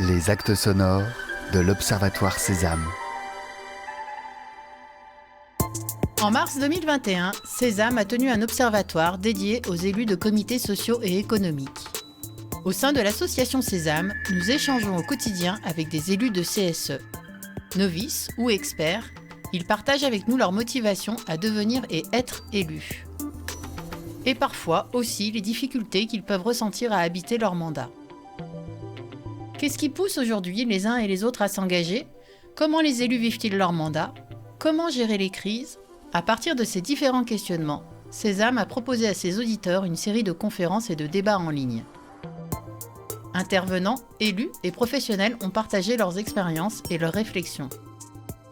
Les actes sonores de l'Observatoire Sésame. En mars 2021, Sésame a tenu un observatoire dédié aux élus de comités sociaux et économiques. Au sein de l'association Sésame, nous échangeons au quotidien avec des élus de CSE. Novices ou experts, ils partagent avec nous leur motivation à devenir et être élus. Et parfois aussi les difficultés qu'ils peuvent ressentir à habiter leur mandat. Qu'est-ce qui pousse aujourd'hui les uns et les autres à s'engager ? Comment les élus vivent-ils leur mandat ? Comment gérer les crises ? À partir de ces différents questionnements, Sésame a proposé à ses auditeurs une série de conférences et de débats en ligne. Intervenants, élus et professionnels ont partagé leurs expériences et leurs réflexions.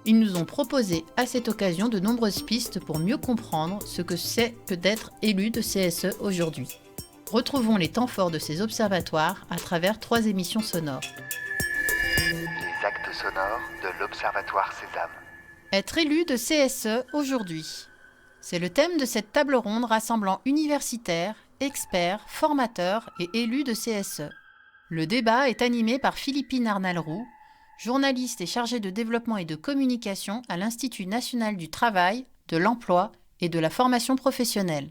Ils nous ont proposé à cette occasion de nombreuses pistes pour mieux comprendre ce que c'est que d'être élu de CSE aujourd'hui. Retrouvons les temps forts de ces observatoires à travers 3 émissions sonores. Les actes sonores de l'Observatoire Sésame. Être élu de CSE aujourd'hui. C'est le thème de cette table ronde rassemblant universitaires, experts, formateurs et élus de CSE. Le débat est animé par Philippine Arnal-Roux, journaliste et chargée de développement et de communication à l'Institut national du travail, de l'emploi et de la formation professionnelle.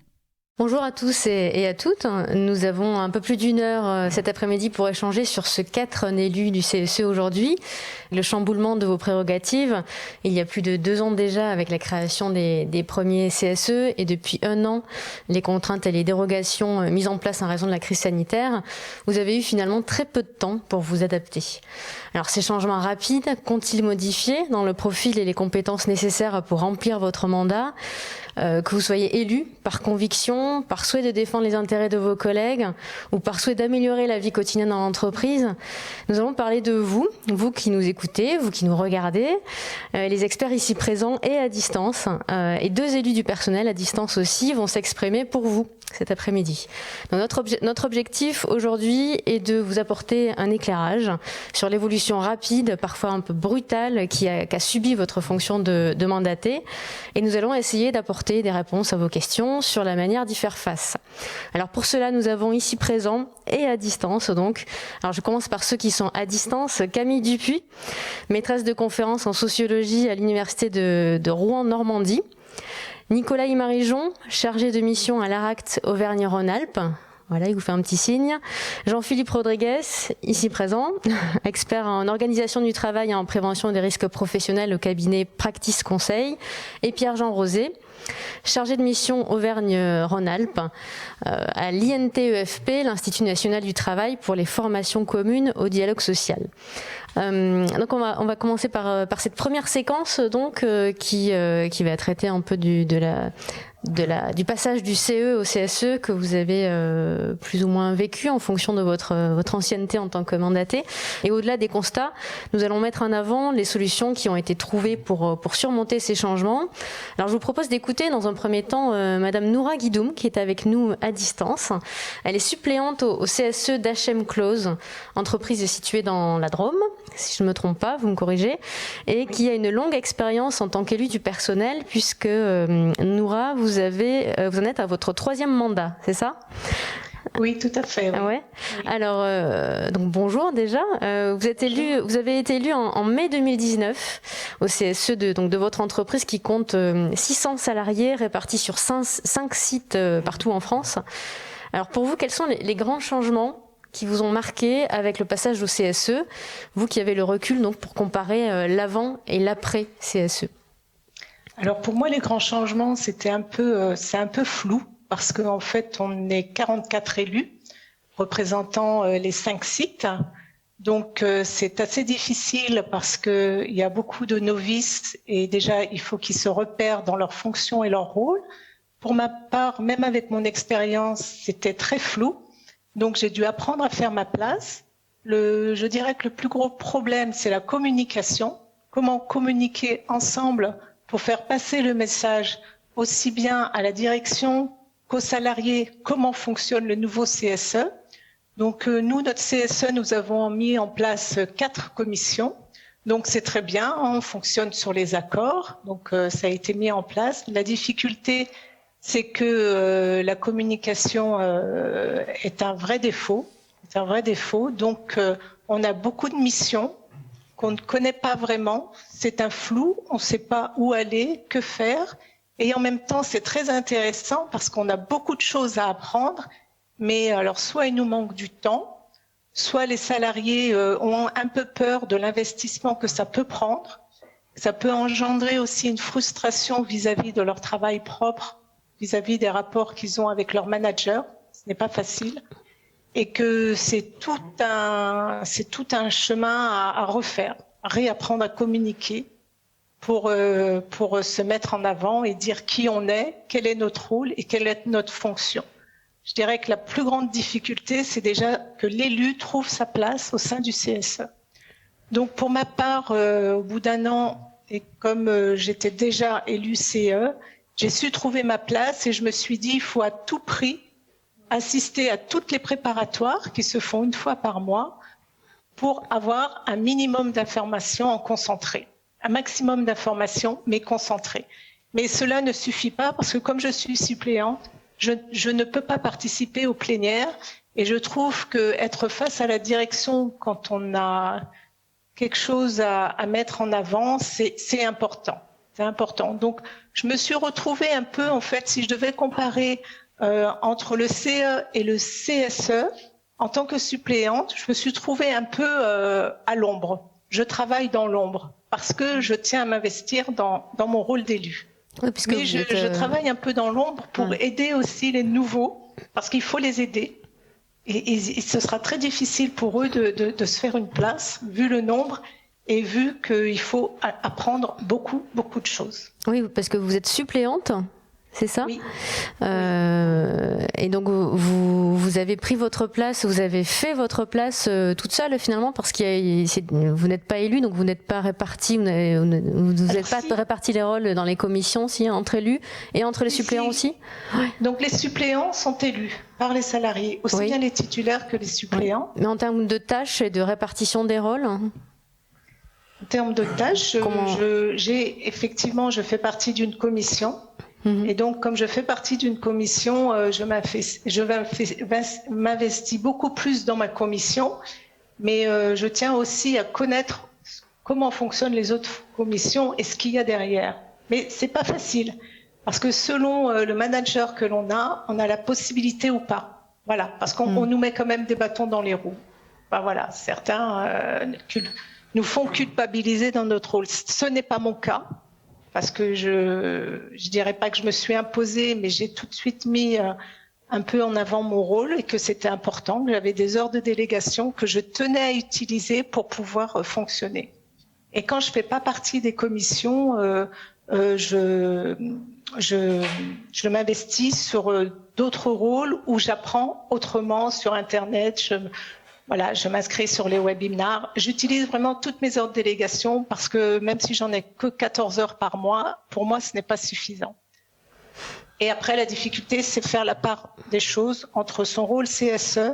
Bonjour à tous et à toutes. Nous avons un peu plus d'1 heure cet après-midi pour échanger sur ce qu'être un élu du CSE aujourd'hui, le chamboulement de vos prérogatives. Il y a plus de 2 ans déjà avec la création des premiers CSE et depuis 1 an, les contraintes et les dérogations mises en place en raison de la crise sanitaire. Vous avez eu finalement très peu de temps pour vous adapter. Alors ces changements rapides comptent-ils modifier dans le profil et les compétences nécessaires pour remplir votre mandat ? Que vous soyez élu par conviction, par souhait de défendre les intérêts de vos collègues ou par souhait d'améliorer la vie quotidienne dans l'entreprise, nous allons parler de vous, vous qui nous écoutez, vous qui nous regardez, les experts ici présents et à distance, et 2 élus du personnel à distance aussi vont s'exprimer pour vous cet après-midi. Donc notre objectif aujourd'hui est de vous apporter un éclairage sur l'évolution rapide, parfois un peu brutale, qu'a subi votre fonction de mandaté, et nous allons essayer d'apporter des réponses à vos questions sur la manière d'y faire face. Alors pour cela, nous avons ici présents et à distance donc. Alors je commence par ceux qui sont à distance. Camille Dupuis, maîtresse de conférences en sociologie à l'université de Rouen-Normandie. Nicolas Imarijon, chargé de mission à l'ARACT Auvergne-Rhône-Alpes. Voilà, il vous fait un petit signe. Jean-Philippe Rodriguez, ici présent, expert en organisation du travail et en prévention des risques professionnels au cabinet Practice Conseil. Et Pierre-Jean Rosé, chargé de mission Auvergne-Rhône-Alpes à l'INTEFP, l'Institut national du travail pour les formations communes au dialogue social. Donc on va commencer par cette première séquence donc qui va traiter un peu du passage du CE au CSE que vous avez plus ou moins vécu en fonction de votre ancienneté en tant que mandaté. Et au-delà des constats, nous allons mettre en avant les solutions qui ont été trouvées pour surmonter ces changements. Alors je vous propose d'écouter dans un premier temps Madame Noura Guidoum qui est avec nous à distance. Elle est suppléante au CSE d'HM Close, entreprise située dans la Drôme, si je ne me trompe pas, vous me corrigez, et qui a une longue expérience en tant qu'élue du personnel puisque Noura, vous en êtes à votre 3e mandat, c'est ça ? Oui, tout à fait. Oui. Ouais. Oui. Alors, donc bonjour déjà. Vous avez été élu en mai 2019 au CSE de votre entreprise qui compte 600 salariés répartis sur 5 sites partout en France. Alors pour vous, quels sont les grands changements qui vous ont marqué avec le passage au CSE, vous qui avez le recul donc pour comparer l'avant et l'après CSE? Alors pour moi, les grands changements, c'est un peu flou parce qu'en fait, on est 44 élus représentant les 5 sites. Donc c'est assez difficile parce qu'il y a beaucoup de novices et déjà, il faut qu'ils se repèrent dans leurs fonctions et leurs rôles. Pour ma part, même avec mon expérience, c'était très flou. Donc j'ai dû apprendre à faire ma place. Je dirais que le plus gros problème, c'est la communication. Comment communiquer ensemble pour faire passer le message aussi bien à la direction qu'aux salariés, comment fonctionne le nouveau CSE. Donc nous, notre CSE, nous avons mis en place 4 commissions. Donc c'est très bien, on fonctionne sur les accords. Donc ça a été mis en place. La difficulté, c'est que la communication est un vrai défaut. C'est un vrai défaut. Donc, on a beaucoup de missions qu'on ne connaît pas vraiment. C'est un flou, on ne sait pas où aller, que faire. Et en même temps, c'est très intéressant parce qu'on a beaucoup de choses à apprendre. Mais alors, soit il nous manque du temps, soit les salariés ont un peu peur de l'investissement que ça peut prendre. Ça peut engendrer aussi une frustration vis-à-vis de leur travail propre, vis-à-vis des rapports qu'ils ont avec leur manager. Ce n'est pas facile. Et que c'est tout un chemin à refaire, à réapprendre à communiquer pour se mettre en avant et dire qui on est, quel est notre rôle et quelle est notre fonction. Je dirais que la plus grande difficulté, c'est déjà que l'élu trouve sa place au sein du CSE. Donc pour ma part, au bout d'un an, et comme j'étais déjà élue CE, j'ai su trouver ma place et je me suis dit, il faut à tout prix assister à toutes les préparatoires qui se font une fois par mois pour avoir un minimum d'informations en concentré, un maximum d'informations mais concentrées. Mais cela ne suffit pas parce que comme je suis suppléante, je ne peux pas participer aux plénières et je trouve qu'être face à la direction quand on a quelque chose à mettre en avant, c'est important. C'est important. Donc, je me suis retrouvée un peu, en fait, si je devais comparer entre le CE et le CSE, en tant que suppléante, je me suis trouvée un peu à l'ombre. Je travaille dans l'ombre parce que je tiens à m'investir dans mon rôle d'élu. Oui, mais je travaille un peu dans l'ombre pour aider aussi les nouveaux, parce qu'il faut les aider. Et ce sera très difficile pour eux de se faire une place, vu le nombre et vu qu'il faut apprendre beaucoup de choses. Oui, parce que vous êtes suppléante. C'est ça ? Oui. Et donc vous avez pris votre place, vous avez fait votre place toute seule finalement parce que vous n'êtes pas élu, donc vous n'êtes pas répartis, vous n'êtes pas répartis les rôles dans les commissions, si, entre élus et entre les suppléants aussi. Ouais. Donc les suppléants sont élus par les salariés, aussi bien les titulaires que les suppléants. Mais en termes de tâches et de répartition des rôles. En termes de tâches, je fais partie d'une commission. Et donc, comme je fais partie d'une commission, je m'investis beaucoup plus dans ma commission, mais je tiens aussi à connaître comment fonctionnent les autres commissions et ce qu'il y a derrière. Mais c'est pas facile, parce que selon le manager que l'on a, on a la possibilité ou pas. Voilà, parce qu'on nous met quand même des bâtons dans les roues. Ben voilà, certains nous font culpabiliser dans notre rôle. Ce n'est pas mon cas. Parce que je dirais pas que je me suis imposée, mais j'ai tout de suite mis un peu en avant mon rôle et que c'était important, que j'avais des heures de délégation que je tenais à utiliser pour pouvoir fonctionner. Et quand je fais pas partie des commissions, je m'investis sur d'autres rôles où j'apprends autrement sur Internet. Je m'inscris sur les webinars. J'utilise vraiment toutes mes heures de délégation parce que même si j'en ai que 14 heures par mois, pour moi, ce n'est pas suffisant. Et après, la difficulté, c'est faire la part des choses entre son rôle CSE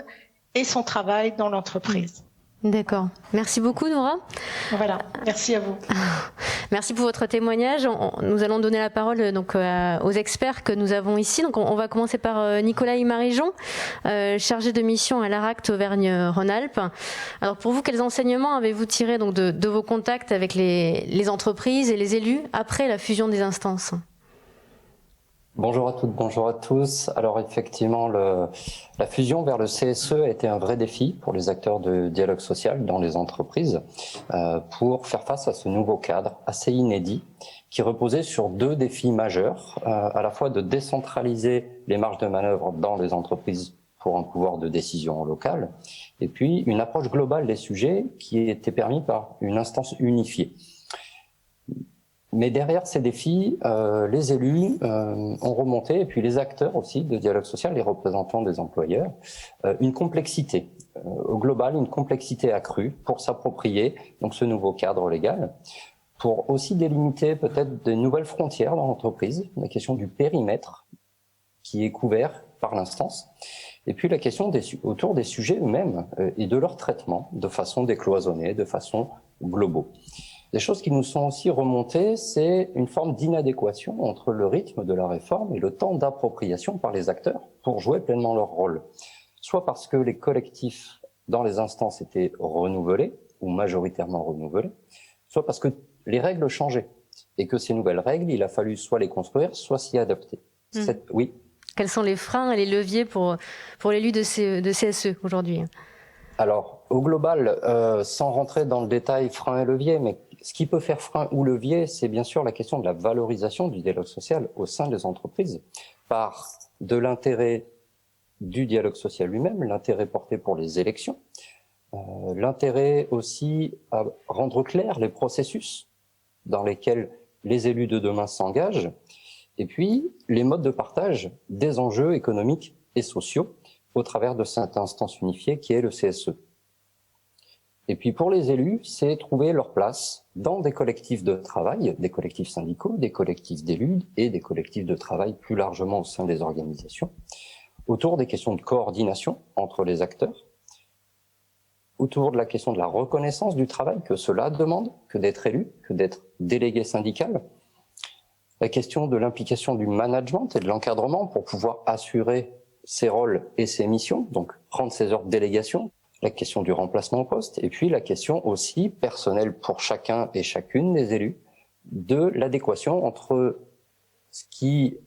et son travail dans l'entreprise. D'accord. Merci beaucoup, Nora. Voilà. Merci à vous. Merci pour votre témoignage. Nous allons donner la parole donc aux experts que nous avons ici. Donc on va commencer par Nicolas Imarijon, chargé de mission à l'ARACT Auvergne-Rhône-Alpes. Alors pour vous, quels enseignements avez-vous tirés donc de vos contacts avec les entreprises et les élus après la fusion des instances ? Bonjour à toutes, bonjour à tous. Alors effectivement, la fusion vers le CSE a été un vrai défi pour les acteurs de dialogue social dans les entreprises pour faire face à ce nouveau cadre assez inédit qui reposait sur deux défis majeurs, à la fois de décentraliser les marges de manœuvre dans les entreprises pour un pouvoir de décision local, et puis une approche globale des sujets qui était permise par une instance unifiée. Mais derrière ces défis, les élus ont remonté, et puis les acteurs aussi de dialogue social, les représentants des employeurs, une complexité. Au global, une complexité accrue pour s'approprier donc ce nouveau cadre légal, pour aussi délimiter peut-être de nouvelles frontières dans l'entreprise, la question du périmètre qui est couvert par l'instance, et puis la question autour des sujets eux-mêmes et de leur traitement de façon décloisonnée, de façon globaux. Des choses qui nous sont aussi remontées, c'est une forme d'inadéquation entre le rythme de la réforme et le temps d'appropriation par les acteurs pour jouer pleinement leur rôle. Soit parce que les collectifs dans les instances étaient renouvelées, ou majoritairement renouvelées, soit parce que les règles changeaient. Et que ces nouvelles règles, il a fallu soit les construire, soit s'y adapter. Oui. Quels sont les freins et les leviers pour l'élu de CSE aujourd'hui? Alors, au global, sans rentrer dans le détail frein et levier, mais ce qui peut faire frein ou levier, c'est bien sûr la question de la valorisation du dialogue social au sein des entreprises, par de l'intérêt du dialogue social lui-même, l'intérêt porté pour les élections, l'intérêt aussi à rendre clair les processus dans lesquels les élus de demain s'engagent, et puis les modes de partage des enjeux économiques et sociaux au travers de cette instance unifiée qui est le CSE. Et puis pour les élus, c'est trouver leur place dans des collectifs de travail, des collectifs syndicaux, des collectifs d'élus et des collectifs de travail plus largement au sein des organisations, autour des questions de coordination entre les acteurs, autour de la question de la reconnaissance du travail que cela demande, que d'être élu, que d'être délégué syndical, la question de l'implication du management et de l'encadrement pour pouvoir assurer ses rôles et ses missions, donc prendre ses heures de délégation, la question du remplacement au poste, et puis la question aussi personnelle pour chacun et chacune des élus de l'adéquation entre ce qui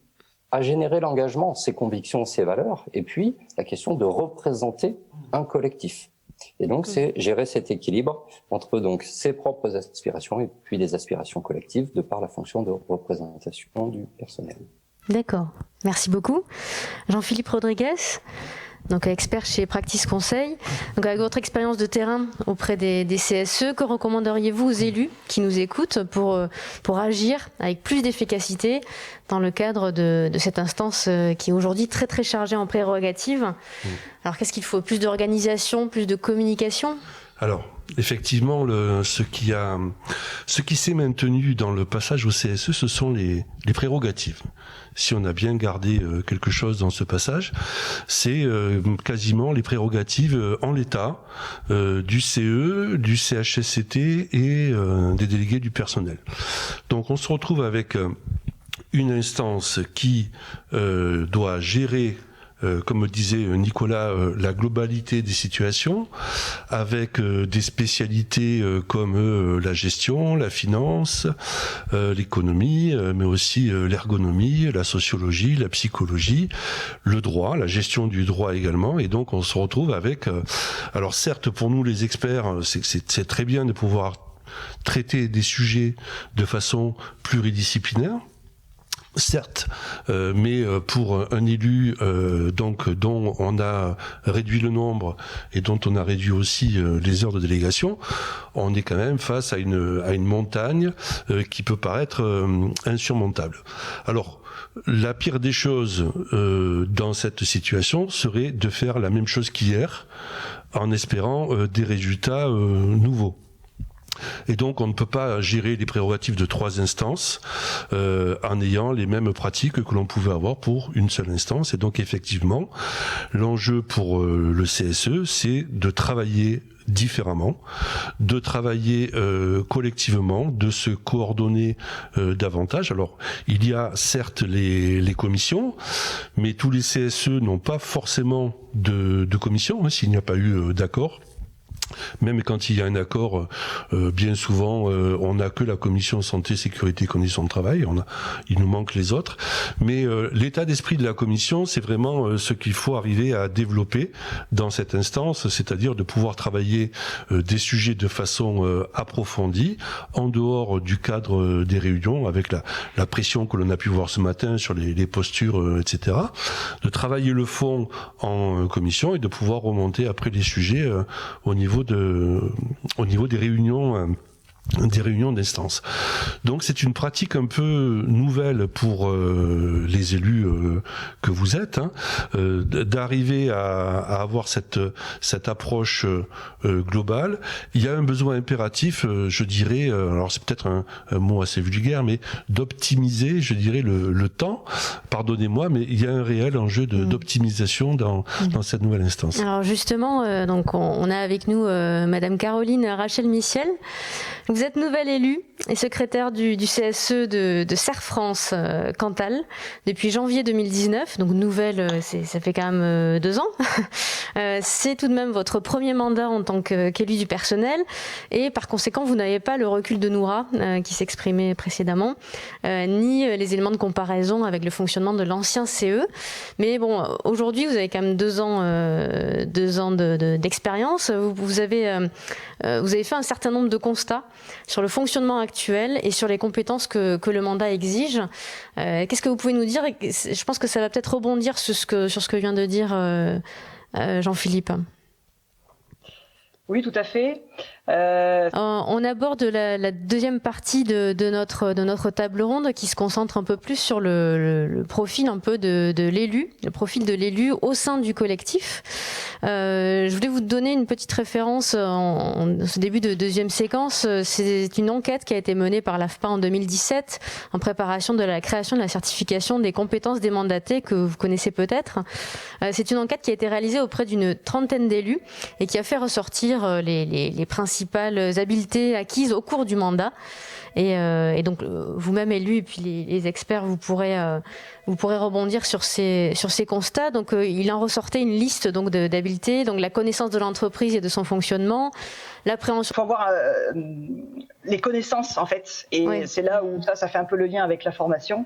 a généré l'engagement, ses convictions, ses valeurs, et puis la question de représenter un collectif. Et donc c'est gérer cet équilibre entre donc ses propres aspirations et puis les aspirations collectives de par la fonction de représentation du personnel. D'accord, merci beaucoup. Jean-Philippe Rodriguez, donc expert chez Practice Conseil. Donc avec votre expérience de terrain auprès des CSE, que recommanderiez-vous aux élus qui nous écoutent pour agir avec plus d'efficacité dans le cadre de cette instance qui est aujourd'hui très très chargée en prérogatives? Alors qu'est-ce qu'il faut? Plus d'organisation, plus de communication? Alors, effectivement, ce qui s'est maintenu dans le passage au CSE, ce sont les prérogatives. Si on a bien gardé quelque chose dans ce passage, c'est quasiment les prérogatives en l'état du CE, du CHSCT et des délégués du personnel. Donc on se retrouve avec une instance qui doit gérer, comme disait Nicolas, la globalité des situations, avec des spécialités comme la gestion, la finance, l'économie, mais aussi l'ergonomie, la sociologie, la psychologie, le droit, la gestion du droit également. Et donc on se retrouve avec, alors certes pour nous les experts, c'est très bien de pouvoir traiter des sujets de façon pluridisciplinaire. Certes, mais pour un élu donc dont on a réduit le nombre et dont on a réduit aussi les heures de délégation, on est quand même face à une montagne qui peut paraître insurmontable. Alors, la pire des choses dans cette situation serait de faire la même chose qu'hier en espérant des résultats nouveaux. Et donc on ne peut pas gérer les prérogatives de 3 instances en ayant les mêmes pratiques que l'on pouvait avoir pour une seule instance. Et donc effectivement, l'enjeu pour le CSE, c'est de travailler différemment, de travailler collectivement, de se coordonner davantage. Alors, il y a certes les commissions, mais tous les CSE n'ont pas forcément de commission, s'il n'y a pas eu d'accord. Même quand il y a un accord, bien souvent, on n'a que la commission santé, sécurité, conditions de travail. Il nous manque les autres. Mais l'état d'esprit de la commission, c'est vraiment ce qu'il faut arriver à développer dans cette instance, c'est-à-dire de pouvoir travailler des sujets de façon approfondie, en dehors du cadre des réunions, avec la pression que l'on a pu voir ce matin sur les postures, etc. De travailler le fond en commission et de pouvoir remonter après les sujets au niveau des réunions d'instance. Donc c'est une pratique un peu nouvelle pour les élus que vous êtes, d'arriver à avoir cette approche globale. Il y a un besoin impératif, je dirais, alors c'est peut-être un mot assez vulgaire, mais d'optimiser, je dirais, le temps. Pardonnez-moi, mais il y a un réel enjeu d'optimisation dans cette nouvelle instance. Alors justement, donc on a avec nous Madame Caroline Rachel Michel. Vous êtes nouvel élu et secrétaire du CSE de Serre France Cantal depuis janvier 2019. Donc nouvelle, ça fait quand même 2 ans. C'est tout de même votre premier mandat en tant qu'élu du personnel et par conséquent vous n'avez pas le recul de Noura qui s'exprimait précédemment, ni les éléments de comparaison avec le fonctionnement de l'ancien CE. Mais bon, aujourd'hui vous avez quand même 2 ans d'expérience. Vous avez fait un certain nombre de constats sur le fonctionnement actuel et sur les compétences que le mandat exige. Qu'est-ce que vous pouvez nous dire? Je pense que ça va peut-être rebondir sur ce que vient de dire Jean-Philippe. Oui, tout à fait. On aborde la deuxième partie de notre table ronde qui se concentre un peu plus sur le profil un peu de l'élu, le profil de l'élu au sein du collectif. Je voulais vous donner une petite référence en ce début de deuxième séquence. C'est une enquête qui a été menée par l'AFPA en 2017 en préparation de la création de la certification des compétences des mandatés que vous connaissez peut-être. C'est une enquête qui a été réalisée auprès d'une trentaine d'élus et qui a fait ressortir les principales habiletés acquises au cours du mandat. Et donc vous-même élu et puis les experts, vous pourrez rebondir sur ces constats. Donc il en ressortait une liste donc d'habiletés, donc la connaissance de l'entreprise et de son fonctionnement, l'appréhension. Il faut avoir les connaissances en fait, et oui. C'est là où ça fait un peu le lien avec la formation.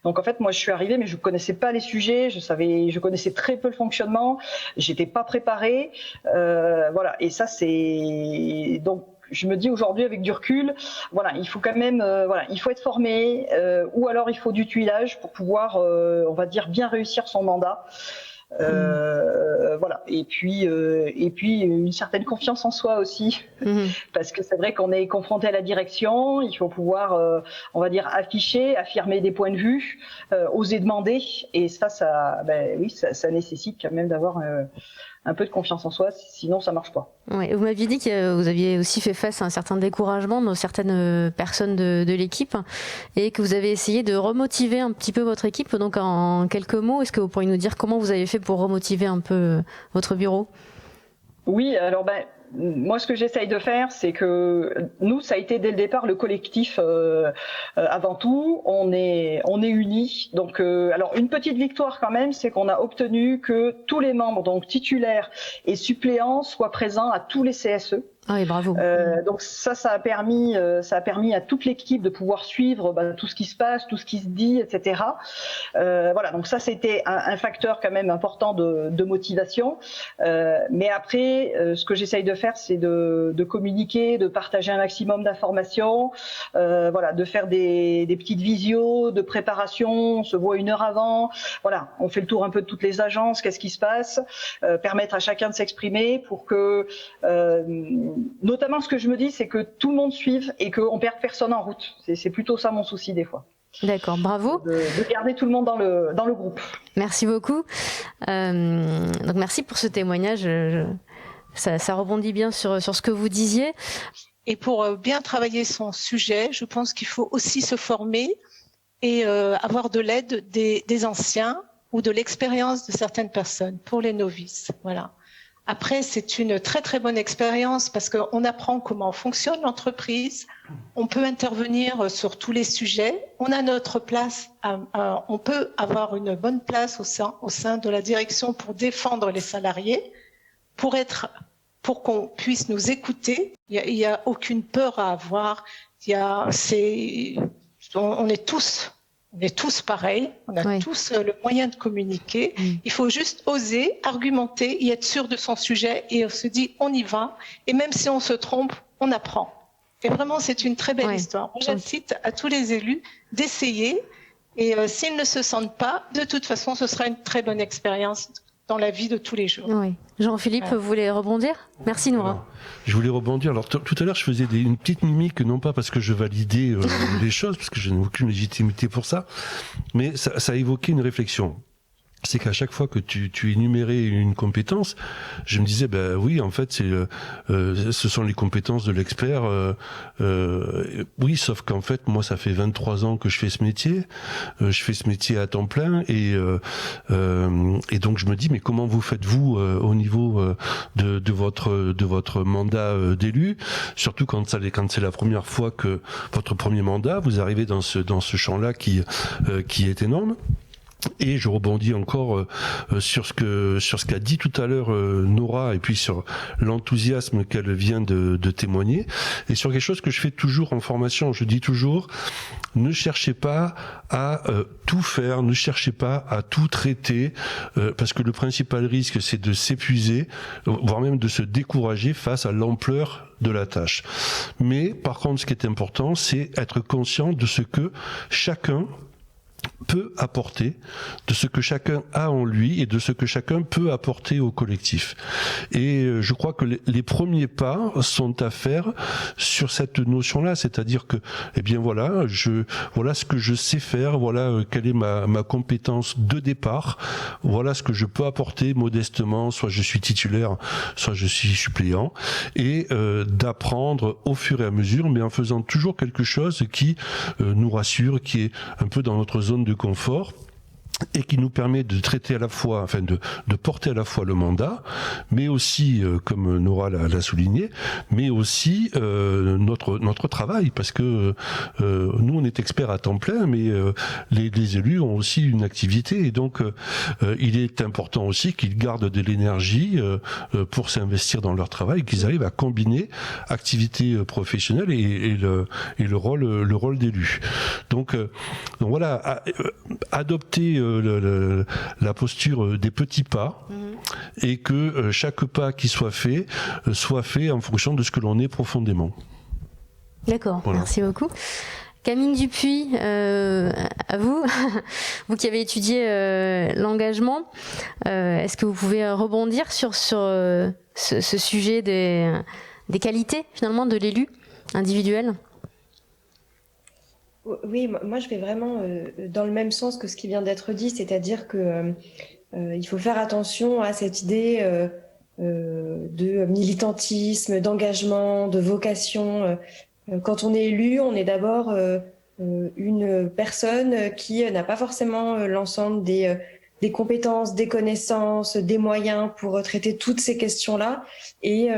Donc en fait, moi je suis arrivée, mais je connaissais pas les sujets, je connaissais très peu le fonctionnement, j'étais pas préparée, voilà. Et ça c'est donc. Je me dis aujourd'hui avec du recul, voilà, il faut quand même, il faut être formé, ou alors il faut du tuilage pour pouvoir, on va dire, bien réussir son mandat. Voilà. Et puis une certaine confiance en soi aussi, parce que c'est vrai qu'on est confronté à la direction, il faut pouvoir, on va dire, affirmer des points de vue, oser demander, et ça nécessite quand même d'avoir un peu de confiance en soi, sinon ça marche pas. Ouais, vous m'aviez dit que vous aviez aussi fait face à un certain découragement dans certaines personnes de l'équipe et que vous avez essayé de remotiver un petit peu votre équipe. Donc en quelques mots, est-ce que vous pourriez nous dire comment vous avez fait pour remotiver un peu votre bureau? Oui, alors moi, ce que j'essaye de faire, c'est que nous, ça a été dès le départ le collectif avant tout. On est unis. Donc, alors une petite victoire quand même, c'est qu'on a obtenu que tous les membres, donc titulaires et suppléants, soient présents à tous les CSE. Ah oui, bravo. Donc ça a permis à toute l'équipe de pouvoir suivre tout ce qui se passe, tout ce qui se dit, etc. Voilà, donc ça c'était un facteur quand même important de motivation. Mais après, ce que j'essaye de faire, c'est de communiquer, de partager un maximum d'informations, voilà, de faire des petites visios de préparation. On se voit 1 heure avant. Voilà, on fait le tour un peu de toutes les agences, qu'est-ce qui se passe, permettre à chacun de s'exprimer pour que notamment, ce que je me dis, c'est que tout le monde suive et qu'on perde personne en route. C'est plutôt ça mon souci des fois. D'accord, bravo. De garder tout le monde dans le groupe. Merci beaucoup. Donc merci pour ce témoignage. Ça rebondit bien sur ce que vous disiez. Et pour bien travailler son sujet, je pense qu'il faut aussi se former et avoir de l'aide des anciens ou de l'expérience de certaines personnes pour les novices. Voilà. Après, c'est une très très bonne expérience parce qu'on apprend comment fonctionne l'entreprise, on peut intervenir sur tous les sujets, on a notre place, on peut avoir une bonne place au sein de la direction pour défendre les salariés, pour qu'on puisse nous écouter. Il y a aucune peur à avoir. On est tous pareils, on a tous le moyen de communiquer. Il faut juste oser, argumenter, et être sûr de son sujet et on se dit on y va. Et même si on se trompe, on apprend. Et vraiment, c'est une très belle histoire. Moi, j'incite à tous les élus d'essayer et s'ils ne se sentent pas, de toute façon, ce sera une très bonne expérience dans la vie de tous les jours. Oui. Jean-Philippe, vous voulez rebondir? Merci Noura. Alors, je voulais rebondir. Alors tout à l'heure, je faisais une petite mimique, non pas parce que je validais les choses, parce que je n'ai aucune légitimité pour ça, mais ça a évoqué une réflexion. c'est qu'à chaque fois que tu énumérais une compétence, je me disais, ben oui, en fait, ce sont les compétences de l'expert. Oui, sauf qu'en fait, moi, ça fait 23 ans que je fais ce métier. Je fais ce métier à temps plein et donc je me dis, mais comment vous faites-vous au niveau de votre mandat d'élu, surtout quand c'est la première fois que votre premier mandat, vous arrivez dans ce champ-là qui est énorme. Et je rebondis encore sur ce qu'a dit tout à l'heure Nora, et puis sur l'enthousiasme qu'elle vient de témoigner, et sur quelque chose que je fais toujours en formation. Je dis toujours, ne cherchez pas à tout faire, ne cherchez pas à tout traiter, parce que le principal risque, c'est de s'épuiser, voire même de se décourager face à l'ampleur de la tâche. Mais par contre, ce qui est important, c'est être conscient de ce que chacun peut apporter, de ce que chacun a en lui et de ce que chacun peut apporter au collectif. Et je crois que les premiers pas sont à faire sur cette notion-là, c'est-à-dire que, eh bien voilà ce que je sais faire, voilà quelle est ma compétence de départ, voilà ce que je peux apporter modestement, soit je suis titulaire, soit je suis suppléant, et d'apprendre au fur et à mesure, mais en faisant toujours quelque chose qui nous rassure, qui est un peu dans notre zone de confort, et qui nous permet de traiter à la fois, enfin de porter à la fois le mandat, mais aussi, comme Nora l'a souligné, mais aussi notre travail, parce que nous on est experts à temps plein, mais les élus ont aussi une activité, et donc il est important aussi qu'ils gardent de l'énergie pour s'investir dans leur travail, qu'ils arrivent à combiner activité professionnelle et le rôle d'élu. Donc voilà, adopter la posture des petits pas, et que chaque pas qui soit fait en fonction de ce que l'on est profondément. D'accord, voilà. Merci beaucoup. Camille Dupuis, à vous, vous qui avez étudié l'engagement, est-ce que vous pouvez rebondir sur ce sujet des qualités finalement de l'élu individuel ? Oui, moi je vais vraiment dans le même sens que ce qui vient d'être dit, c'est-à-dire que il faut faire attention à cette idée de militantisme, d'engagement, de vocation. Quand on est élu, on est d'abord une personne qui n'a pas forcément l'ensemble des compétences, des connaissances, des moyens pour traiter toutes ces questions-là, et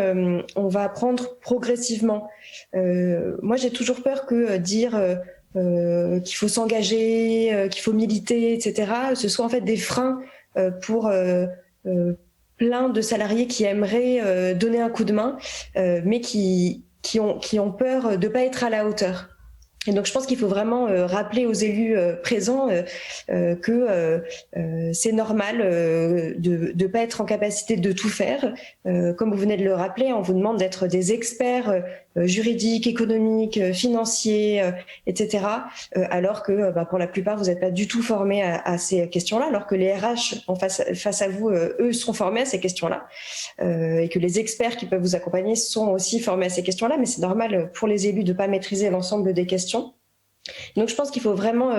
on va apprendre progressivement. Moi, j'ai toujours peur que dire qu'il faut s'engager, qu'il faut militer, etc., ce soit en fait des freins pour plein de salariés qui aimeraient donner un coup de main, mais qui ont peur de pas être à la hauteur. Et donc, je pense qu'il faut vraiment rappeler aux élus présents que c'est normal de pas être en capacité de tout faire. Comme vous venez de le rappeler, on vous demande d'être des experts juridiques, économiques, financiers, etc. Alors que pour la plupart, vous n'êtes pas du tout formés à ces questions-là, alors que les RH face à vous, eux, sont formés à ces questions-là, et que les experts qui peuvent vous accompagner sont aussi formés à ces questions-là. Mais c'est normal pour les élus de pas maîtriser l'ensemble des questions. Donc je pense qu'il faut vraiment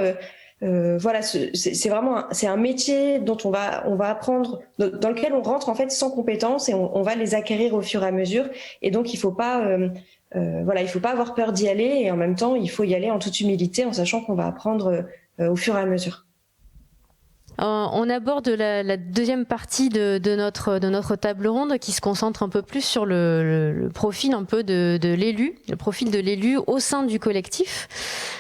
voilà, c'est un métier dont on va apprendre, dans lequel on rentre en fait sans compétences, et on va les acquérir au fur et à mesure. Et donc il faut pas il faut pas avoir peur d'y aller, et en même temps il faut y aller en toute humilité, en sachant qu'on va apprendre au fur et à mesure. On aborde la deuxième partie de notre table ronde, qui se concentre un peu plus sur le profil un peu de l'élu, le profil de l'élu au sein du collectif.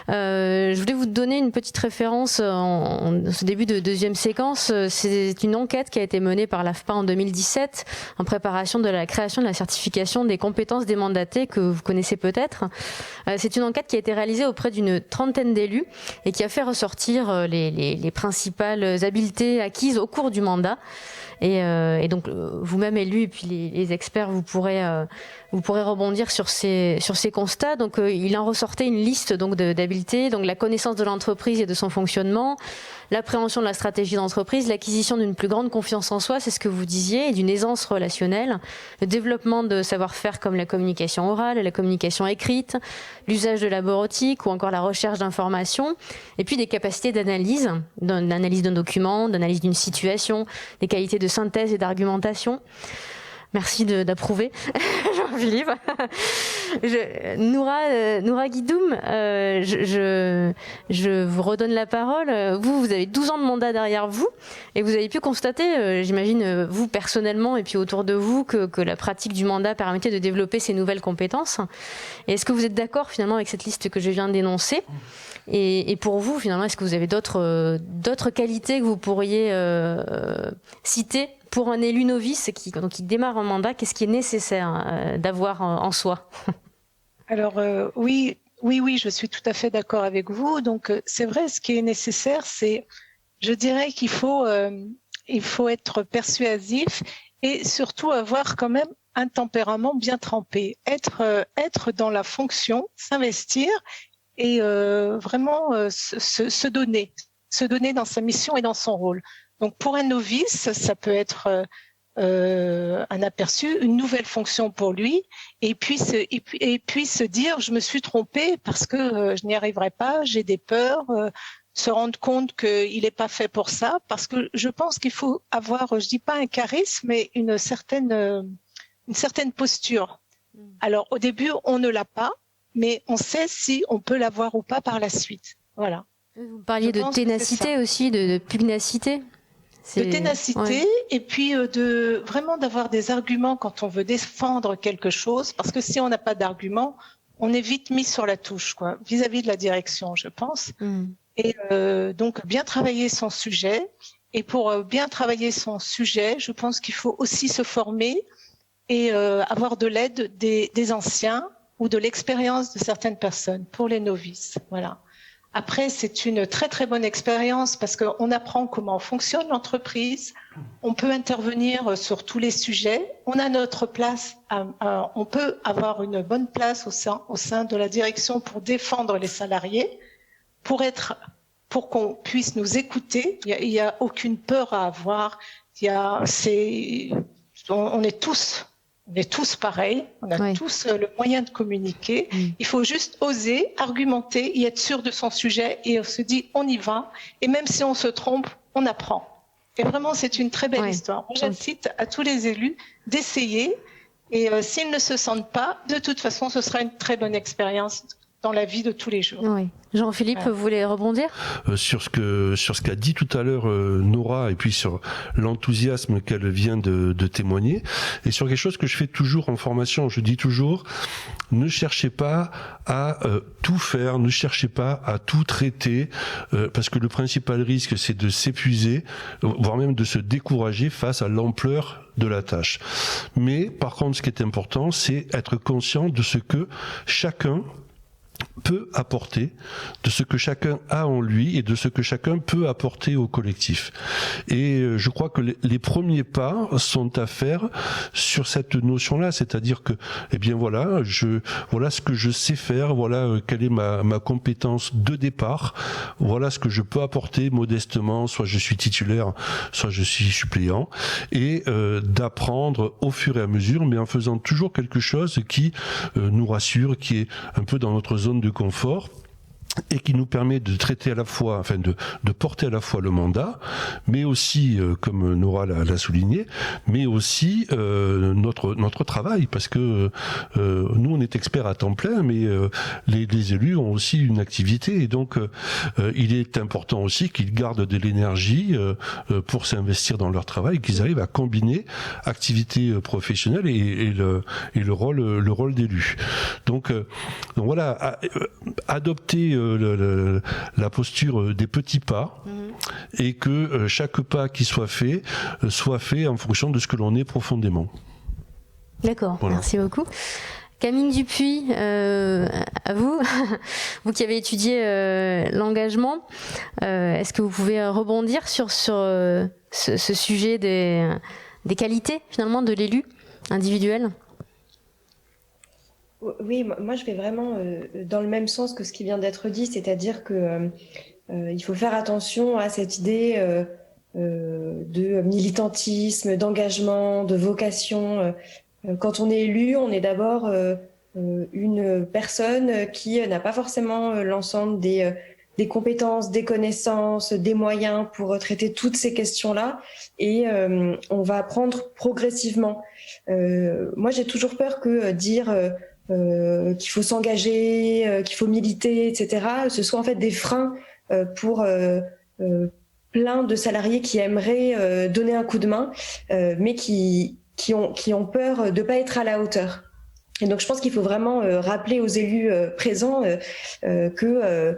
Je voulais vous donner une petite référence en ce début de deuxième séquence. C'est une enquête qui a été menée par l'AFPA en 2017 en préparation de la création de la certification des compétences des mandatés, que vous connaissez peut-être. C'est une enquête qui a été réalisée auprès d'une trentaine d'élus et qui a fait ressortir les principales habiletés acquises au cours du mandat. Et donc vous-même élu et puis les experts, vous pourrez rebondir sur ces constats. Donc il en ressortait une liste donc d'habiletés, donc la connaissance de l'entreprise et de son fonctionnement, l'appréhension de la stratégie d'entreprise, l'acquisition d'une plus grande confiance en soi, c'est ce que vous disiez, et d'une aisance relationnelle, le développement de savoir-faire comme la communication orale, la communication écrite, l'usage de la bureautique ou encore la recherche d'informations, et puis des capacités d'analyse d'un document, d'analyse d'une situation, des qualités de synthèse et d'argumentation. Merci d'approuver, Jean-Philippe. Noura Guidoum, je vous redonne la parole. Vous avez 12 ans de mandat derrière vous et vous avez pu constater, j'imagine, vous personnellement et puis autour de vous, que la pratique du mandat permettait de développer ces nouvelles compétences. Et est-ce que vous êtes d'accord finalement avec cette liste que je viens d'énoncer ? Et pour vous, finalement, est-ce que vous avez d'autres qualités que vous pourriez citer pour un élu novice qui démarre un mandat? Qu'est-ce qui est nécessaire d'avoir en soi? Alors oui, je suis tout à fait d'accord avec vous. Donc c'est vrai, ce qui est nécessaire, je dirais qu'il faut être persuasif et surtout avoir quand même un tempérament bien trempé, être dans la fonction, s'investir et vraiment se donner dans sa mission et dans son rôle. Donc pour un novice, ça peut être un aperçu, une nouvelle fonction pour lui, et puis se dire je me suis trompé parce que je n'y arriverai pas, j'ai des peurs, se rendre compte qu'il n'est pas fait pour ça, parce que je pense qu'il faut avoir, je dis pas un charisme, mais une certaine posture. Alors au début on ne l'a pas, mais on sait si on peut l'avoir ou pas par la suite. Voilà. Vous parliez de ténacité aussi, de pugnacité. De ténacité, et puis vraiment d'avoir des arguments quand on veut défendre quelque chose, parce que si on n'a pas d'arguments, on est vite mis sur la touche, quoi, vis-à-vis de la direction, je pense. Et donc bien travailler son sujet. Et pour bien travailler son sujet, je pense qu'il faut aussi se former et avoir de l'aide des anciens ou de l'expérience de certaines personnes pour les novices. Voilà. Après, c'est une très très bonne expérience parce qu'on apprend comment fonctionne l'entreprise. On peut intervenir sur tous les sujets. On a notre place. On peut avoir une bonne place au sein de la direction pour défendre les salariés, pour qu'on puisse nous écouter. Il y a aucune peur à avoir. On est tous pareils, on a tous le moyen de communiquer. Il faut juste oser, argumenter et être sûr de son sujet, et on se dit on y va, et même si on se trompe, on apprend. Et vraiment, c'est une très belle histoire. J'incite à tous les élus d'essayer, et s'ils ne se sentent pas, de toute façon, ce sera une très bonne expérience dans la vie de tous les jours. Oui. Jean-Philippe, vous voulez rebondir sur ce qu'a dit tout à l'heure Nora, et puis sur l'enthousiasme qu'elle vient de témoigner, et sur quelque chose que je fais toujours en formation. Je dis toujours, ne cherchez pas à tout faire, ne cherchez pas à tout traiter, parce que le principal risque, c'est de s'épuiser, voire même de se décourager face à l'ampleur de la tâche. Mais par contre, ce qui est important, c'est être conscient de ce que chacun peut apporter, de ce que chacun a en lui et de ce que chacun peut apporter au collectif. Et je crois que les premiers pas sont à faire sur cette notion-là, c'est-à-dire que, eh bien voilà ce que je sais faire, voilà quelle est ma compétence de départ, voilà ce que je peux apporter modestement, soit je suis titulaire, soit je suis suppléant, et d'apprendre au fur et à mesure, mais en faisant toujours quelque chose qui nous rassure, qui est un peu dans notre zone de confort, et qui nous permet de traiter à la fois, enfin de porter à la fois le mandat, mais aussi, comme Nora l'a souligné, mais aussi notre travail, parce que nous on est experts à temps plein, mais les élus ont aussi une activité, et donc il est important aussi qu'ils gardent de l'énergie pour s'investir dans leur travail, qu'ils arrivent à combiner activité professionnelle et le rôle d'élu. Donc voilà, adopter la posture des petits pas, et que chaque pas qui soit fait en fonction de ce que l'on est profondément. D'accord, voilà. Merci beaucoup. Camille Dupuis, à vous, vous qui avez étudié l'engagement, est-ce que vous pouvez rebondir sur ce sujet des qualités finalement de l'élu individuel? Oui, moi je vais vraiment dans le même sens que ce qui vient d'être dit, c'est-à-dire que il faut faire attention à cette idée de militantisme, d'engagement, de vocation. Quand on est élu, on est d'abord une personne qui n'a pas forcément l'ensemble des compétences, des connaissances, des moyens pour traiter toutes ces questions-là, et on va apprendre progressivement. Moi, j'ai toujours peur que dire qu'il faut s'engager, qu'il faut militer, etc., ce soit en fait des freins pour plein de salariés qui aimeraient donner un coup de main, mais qui ont peur de ne pas être à la hauteur. Et donc, je pense qu'il faut vraiment rappeler aux élus présents que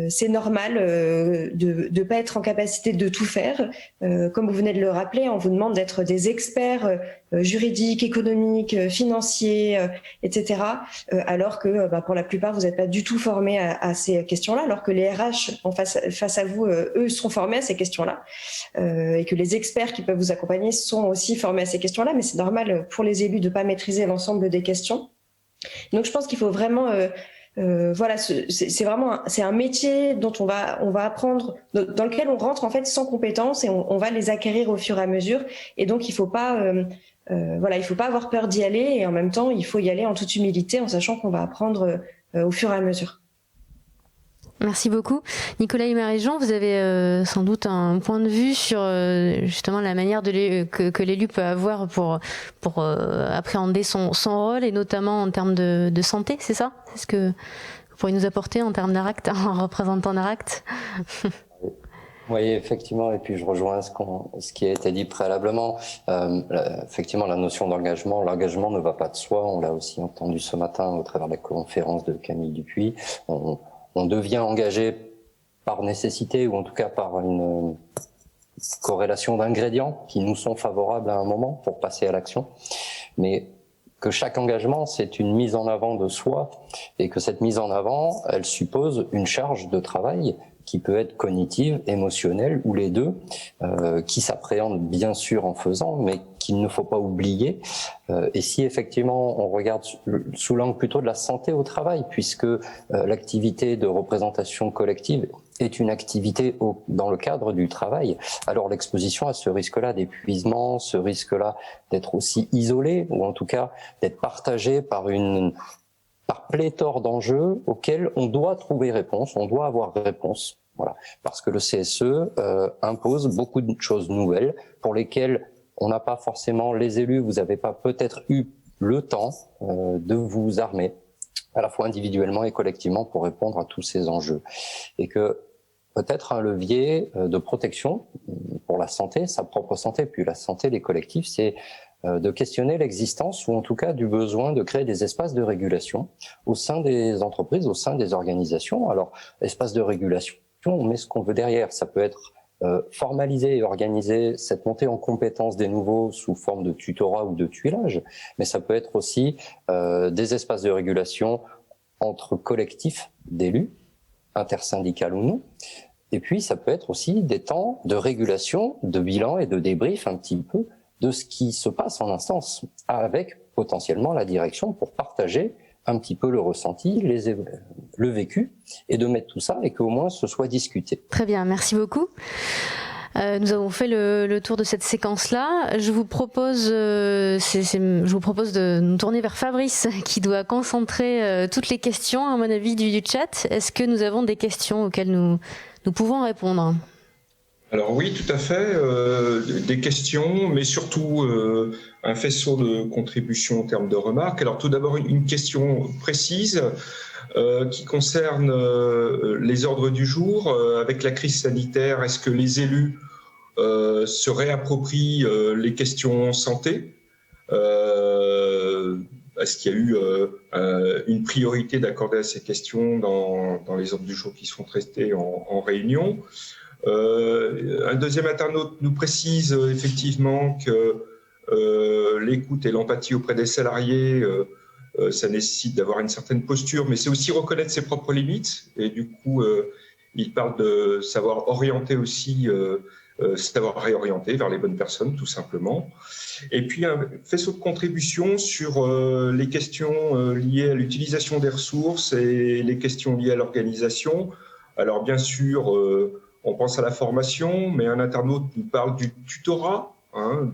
c'est normal de ne pas être en capacité de tout faire. Comme vous venez de le rappeler, on vous demande d'être des experts juridiques, économiques, financiers, etc. Alors que pour la plupart, vous n'êtes pas du tout formés à ces questions-là, alors que les RH face à vous, eux, sont formés à ces questions-là. Et que les experts qui peuvent vous accompagner sont aussi formés à ces questions-là. Mais c'est normal pour les élus de ne pas maîtriser l'ensemble des questions. Donc je pense qu'il faut vraiment voilà, c'est un métier dont on va apprendre, dans lequel on rentre en fait sans compétences, et on va les acquérir au fur et à mesure. Et donc il faut pas avoir peur d'y aller, et en même temps il faut y aller en toute humilité, en sachant qu'on va apprendre au fur et à mesure. Merci beaucoup. Nicolas et Marie-Jean, vous avez sans doute un point de vue sur justement la manière que l'élu peut avoir pour appréhender son rôle, et notamment en termes de santé, c'est ça? Est-ce que vous pourriez nous apporter en termes d'ARACT, en représentant d'ARACT? Oui, effectivement, et puis je rejoins ce qui a été dit préalablement. Effectivement, la notion d'engagement, l'engagement ne va pas de soi, on l'a aussi entendu ce matin au travers de la conférence de Camille Dupuis. On devient engagé par nécessité, ou en tout cas par une corrélation d'ingrédients qui nous sont favorables à un moment pour passer à l'action. Mais que chaque engagement, c'est une mise en avant de soi, et que cette mise en avant, elle suppose une charge de travail qui peut être cognitive, émotionnelle, ou les deux, qui s'appréhendent bien sûr en faisant, mais qu'il ne faut pas oublier. Et si effectivement on regarde sous l'angle plutôt de la santé au travail, puisque l'activité de représentation collective est une activité dans le cadre du travail, alors l'exposition à ce risque-là d'épuisement, ce risque-là d'être aussi isolé, ou en tout cas d'être partagé par pléthore d'enjeux auxquels on doit trouver réponse, on doit avoir réponse. Voilà. Parce que le CSE impose beaucoup de choses nouvelles pour lesquelles on n'a pas forcément, les élus, vous n'avez pas peut-être eu le temps de vous armer, à la fois individuellement et collectivement, pour répondre à tous ces enjeux. Et que peut-être un levier de protection pour la santé, sa propre santé, puis la santé des collectifs, c'est de questionner l'existence, ou en tout cas du besoin de créer des espaces de régulation au sein des entreprises, au sein des organisations. Alors, espace de régulation, on met ce qu'on veut derrière. Ça peut être formaliser et organiser cette montée en compétences des nouveaux sous forme de tutorat ou de tuilage, mais ça peut être aussi des espaces de régulation entre collectifs d'élus, intersyndical ou non. Et puis, ça peut être aussi des temps de régulation, de bilan et de débrief un petit peu de ce qui se passe en instance, avec potentiellement la direction, pour partager un petit peu le ressenti, le vécu, et de mettre tout ça et qu'au moins ce soit discuté. Très bien, merci beaucoup. Nous avons fait le tour de cette séquence-là. Je vous propose de nous tourner vers Fabrice, qui doit concentrer toutes les questions, à mon avis, du chat. Est-ce que nous avons des questions auxquelles nous pouvons répondre ? Alors oui, tout à fait, des questions, mais surtout un faisceau de contributions en termes de remarques. Alors tout d'abord, une question précise qui concerne les ordres du jour. Avec la crise sanitaire, est-ce que les élus se réapproprient les questions santé ? Est-ce qu'il y a eu une priorité d'accorder à ces questions dans les ordres du jour qui seront traités en réunion ? Un deuxième internaute nous précise effectivement que l'écoute et l'empathie auprès des salariés, ça nécessite d'avoir une certaine posture, mais c'est aussi reconnaître ses propres limites. Et du coup, il parle de savoir orienter aussi savoir réorienter vers les bonnes personnes, tout simplement. Et puis un faisceau de contribution sur les questions liées à l'utilisation des ressources et les questions liées à l'organisation. Alors bien sûr, on pense à la formation, mais un internaute nous parle du tutorat.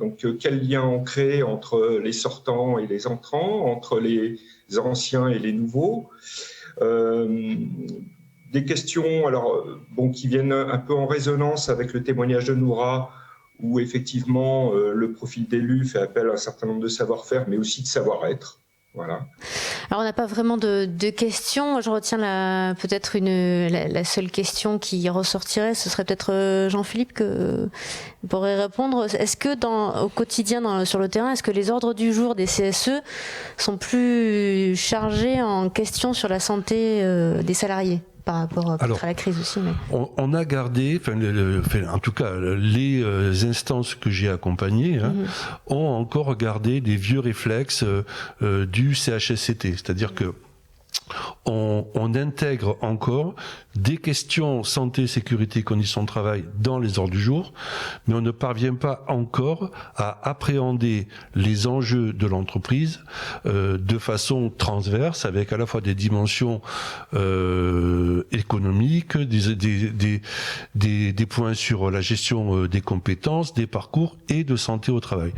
Donc quel lien on crée entre les sortants et les entrants, entre les anciens et les nouveaux. Des questions qui viennent un peu en résonance avec le témoignage de Noura, où effectivement le profil d'élu fait appel à un certain nombre de savoir-faire, mais aussi de savoir-être. Voilà. Alors on n'a pas vraiment de questions. Je retiens peut-être la seule question qui ressortirait, ce serait peut-être Jean-Philippe que pourrait répondre. Est-ce que au quotidien sur le terrain, est-ce que les ordres du jour des CSE sont plus chargés en questions sur la santé des salariés par rapport à la crise aussi? On a gardé, en tout cas, les instances que j'ai accompagnées ont encore gardé des vieux réflexes du CHSCT, c'est-à-dire que on intègre encore des questions santé, sécurité, conditions de travail dans les ordres du jour, mais on ne parvient pas encore à appréhender les enjeux de l'entreprise de façon transverse, avec à la fois des dimensions économiques, des points sur la gestion des compétences, des parcours et de santé au travail.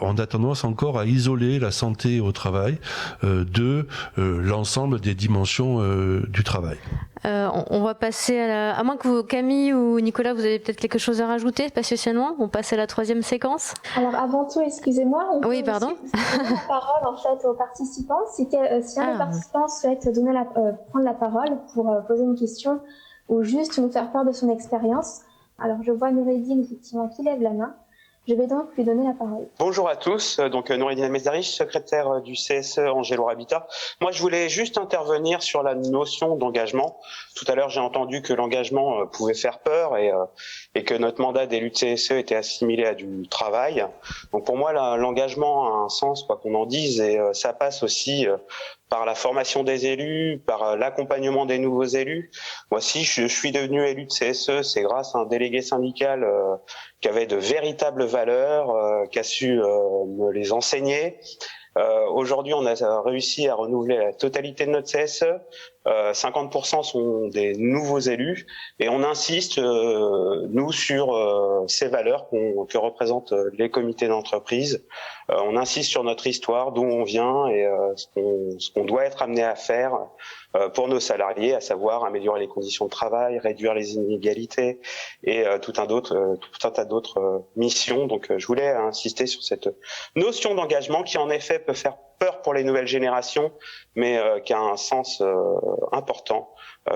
On a tendance encore à isoler la santé au travail de l'ensemble des dimensions du travail. On va passer à moins que Camille ou Nicolas, vous avez peut-être quelque chose à rajouter spatialement. On passe à la troisième séquence. Alors avant tout, excusez-moi, on oui, pardon. donner la parole en fait aux participants. Si un des participants souhaite prendre la parole pour poser une question ou juste nous faire part de son expérience. Alors je vois Noureddine effectivement qui lève la main. Je vais donc lui donner la parole. Bonjour à tous, donc Noureddine Almezdarich, secrétaire du CSE Angelo Habitat. Moi, je voulais juste intervenir sur la notion d'engagement. Tout à l'heure, j'ai entendu que l'engagement pouvait faire peur et que notre mandat d'élu de CSE était assimilé à du travail. Donc pour moi, l'engagement a un sens, quoi qu'on en dise, et ça passe aussi par la formation des élus, par l'accompagnement des nouveaux élus. Moi, si je suis devenu élu de CSE, c'est grâce à un délégué syndical qui avait de véritables valeurs, qui a su me les enseigner. Aujourd'hui, on a réussi à renouveler la totalité de notre CSE. 50% sont des nouveaux élus et on insiste, nous, sur ces valeurs que représentent les comités d'entreprise. On insiste sur notre histoire, d'où on vient et ce qu'on doit être amené à faire pour nos salariés, à savoir améliorer les conditions de travail, réduire les inégalités et tout un tas d'autres missions. Donc je voulais insister sur cette notion d'engagement qui en effet peut faire peur pour les nouvelles générations, mais qui a un sens important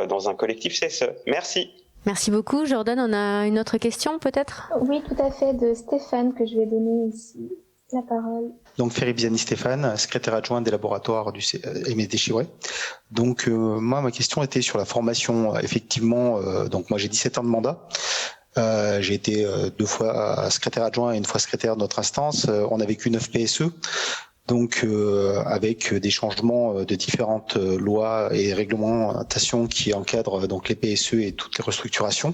dans un collectif CSE. Merci. Merci beaucoup. Jordan, on a une autre question peut-être ? Oui, tout à fait, de Stéphane, que je vais donner ici la parole. Donc Feribiani Stéphane, secrétaire adjoint des laboratoires du MSD Chivray. Donc moi, ma question était sur la formation. Effectivement, donc moi j'ai 17 ans de mandat. J'ai été 2 fois secrétaire adjoint et 1 fois secrétaire de notre instance. On a vécu 9 PSE. Donc avec des changements de différentes lois et réglementations qui encadrent donc les PSE et toutes les restructurations,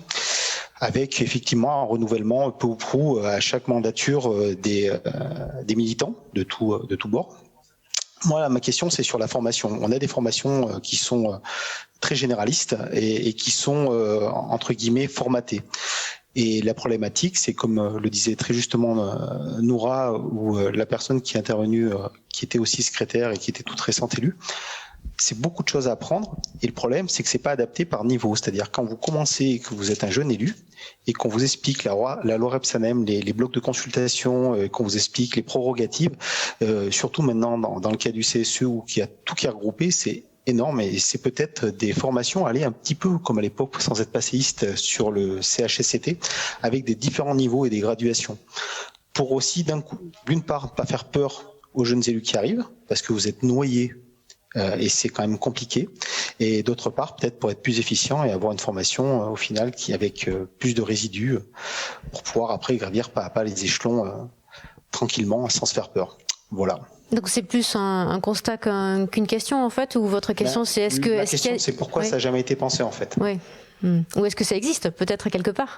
avec effectivement un renouvellement peu ou prou à chaque mandature des militants de tout bord. Moi, là, ma question, c'est sur la formation. On a des formations qui sont très généralistes et qui sont entre guillemets formatées. Et la problématique, c'est comme le disait très justement Noura, ou la personne qui est intervenue, qui était aussi secrétaire et qui était toute récente élue, c'est beaucoup de choses à apprendre. Et le problème, c'est que c'est pas adapté par niveau. C'est-à-dire quand vous commencez et que vous êtes un jeune élu et qu'on vous explique la loi Rebsamen, les blocs de consultation, qu'on vous explique les prorogatives, surtout maintenant dans le cas du CSE où il y a tout qui est regroupé, c'est énorme et c'est peut-être des formations aller un petit peu comme à l'époque sans être passéiste sur le CHSCT avec des différents niveaux et des graduations pour aussi d'une part pas faire peur aux jeunes élus qui arrivent parce que vous êtes noyés et c'est quand même compliqué et d'autre part peut-être pour être plus efficient et avoir une formation au final qui avec plus de résidus pour pouvoir après gravir pas à pas les échelons tranquillement sans se faire peur. Voilà. Donc c'est plus un constat qu'une question en fait, ou votre question c'est est-ce que... La question c'est pourquoi ça n'a jamais été pensé en fait. Oui. Ou est-ce que ça existe peut-être quelque part.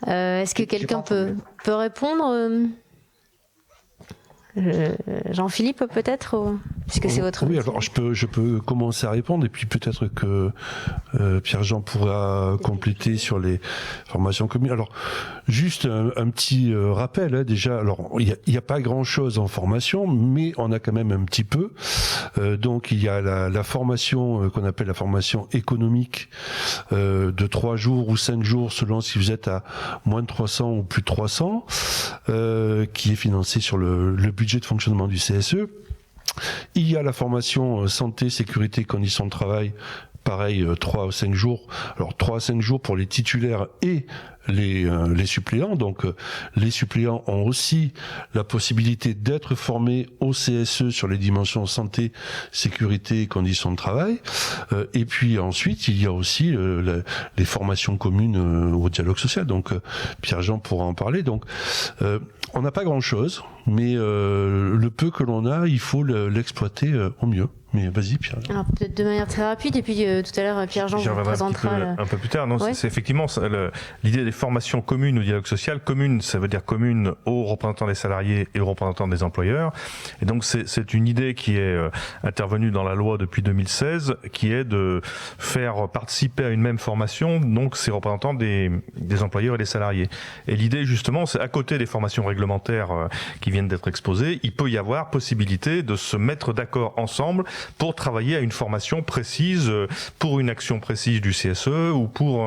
Est-ce que quelqu'un peut répondre Jean-Philippe peut-être, puisque c'est votre... Oui, alors je peux commencer à répondre et puis peut-être que Pierre-Jean pourra compléter sur les formations communes. Alors juste un petit rappel, hein, déjà, alors il y a pas grand-chose en formation, mais on a quand même un petit peu. Donc il y a la formation qu'on appelle la formation économique de 3 jours ou 5 jours selon si vous êtes à moins de 300 ou plus de 300, qui est financée sur le budget de fonctionnement du CSE. Il y a la formation santé, sécurité, conditions de travail, pareil, 3 à 5 jours. Alors 3 à 5 jours pour les titulaires et les suppléants. Donc les suppléants ont aussi la possibilité d'être formés au CSE sur les dimensions santé, sécurité et conditions de travail. Et puis ensuite, il y a aussi les formations communes au dialogue social. Donc Pierre-Jean pourra en parler. Donc on n'a pas grand-chose, mais le peu que l'on a, il faut l'exploiter au mieux. Mais vas-y, Pierre. Alors peut-être de manière très rapide, et puis tout à l'heure, Pierre-Jean vous présentera... Un peu plus tard, non, ouais. C'est effectivement l'idée des formations communes au dialogue social. Commune, ça veut dire commune aux représentants des salariés et aux représentants des employeurs. Et donc c'est une idée qui est intervenue dans la loi depuis 2016, qui est de faire participer à une même formation donc ces représentants des employeurs et des salariés. Et l'idée justement, c'est à côté des formations réglementaires qui viennent d'être exposées, il peut y avoir possibilité de se mettre d'accord ensemble pour travailler à une formation précise, pour une action précise du CSE ou pour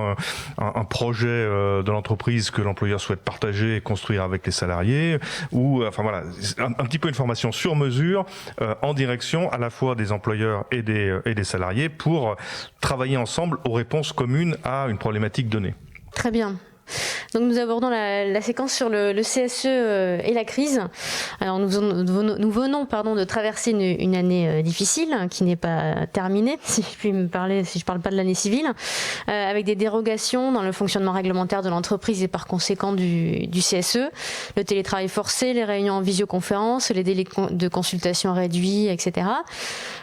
un projet de l'entreprise que l'employeur souhaite partager et construire avec les salariés, ou enfin voilà, un petit peu une formation sur mesure en direction à la fois des employeurs et des salariés pour travailler ensemble aux réponses communes à une problématique donnée. Très bien. Donc nous abordons la séquence sur le CSE et la crise. Alors nous venons de traverser une année difficile qui n'est pas terminée, si je parle pas de l'année civile, avec des dérogations dans le fonctionnement réglementaire de l'entreprise et par conséquent du CSE, le télétravail forcé, les réunions en visioconférence, les délais de consultation réduits, etc.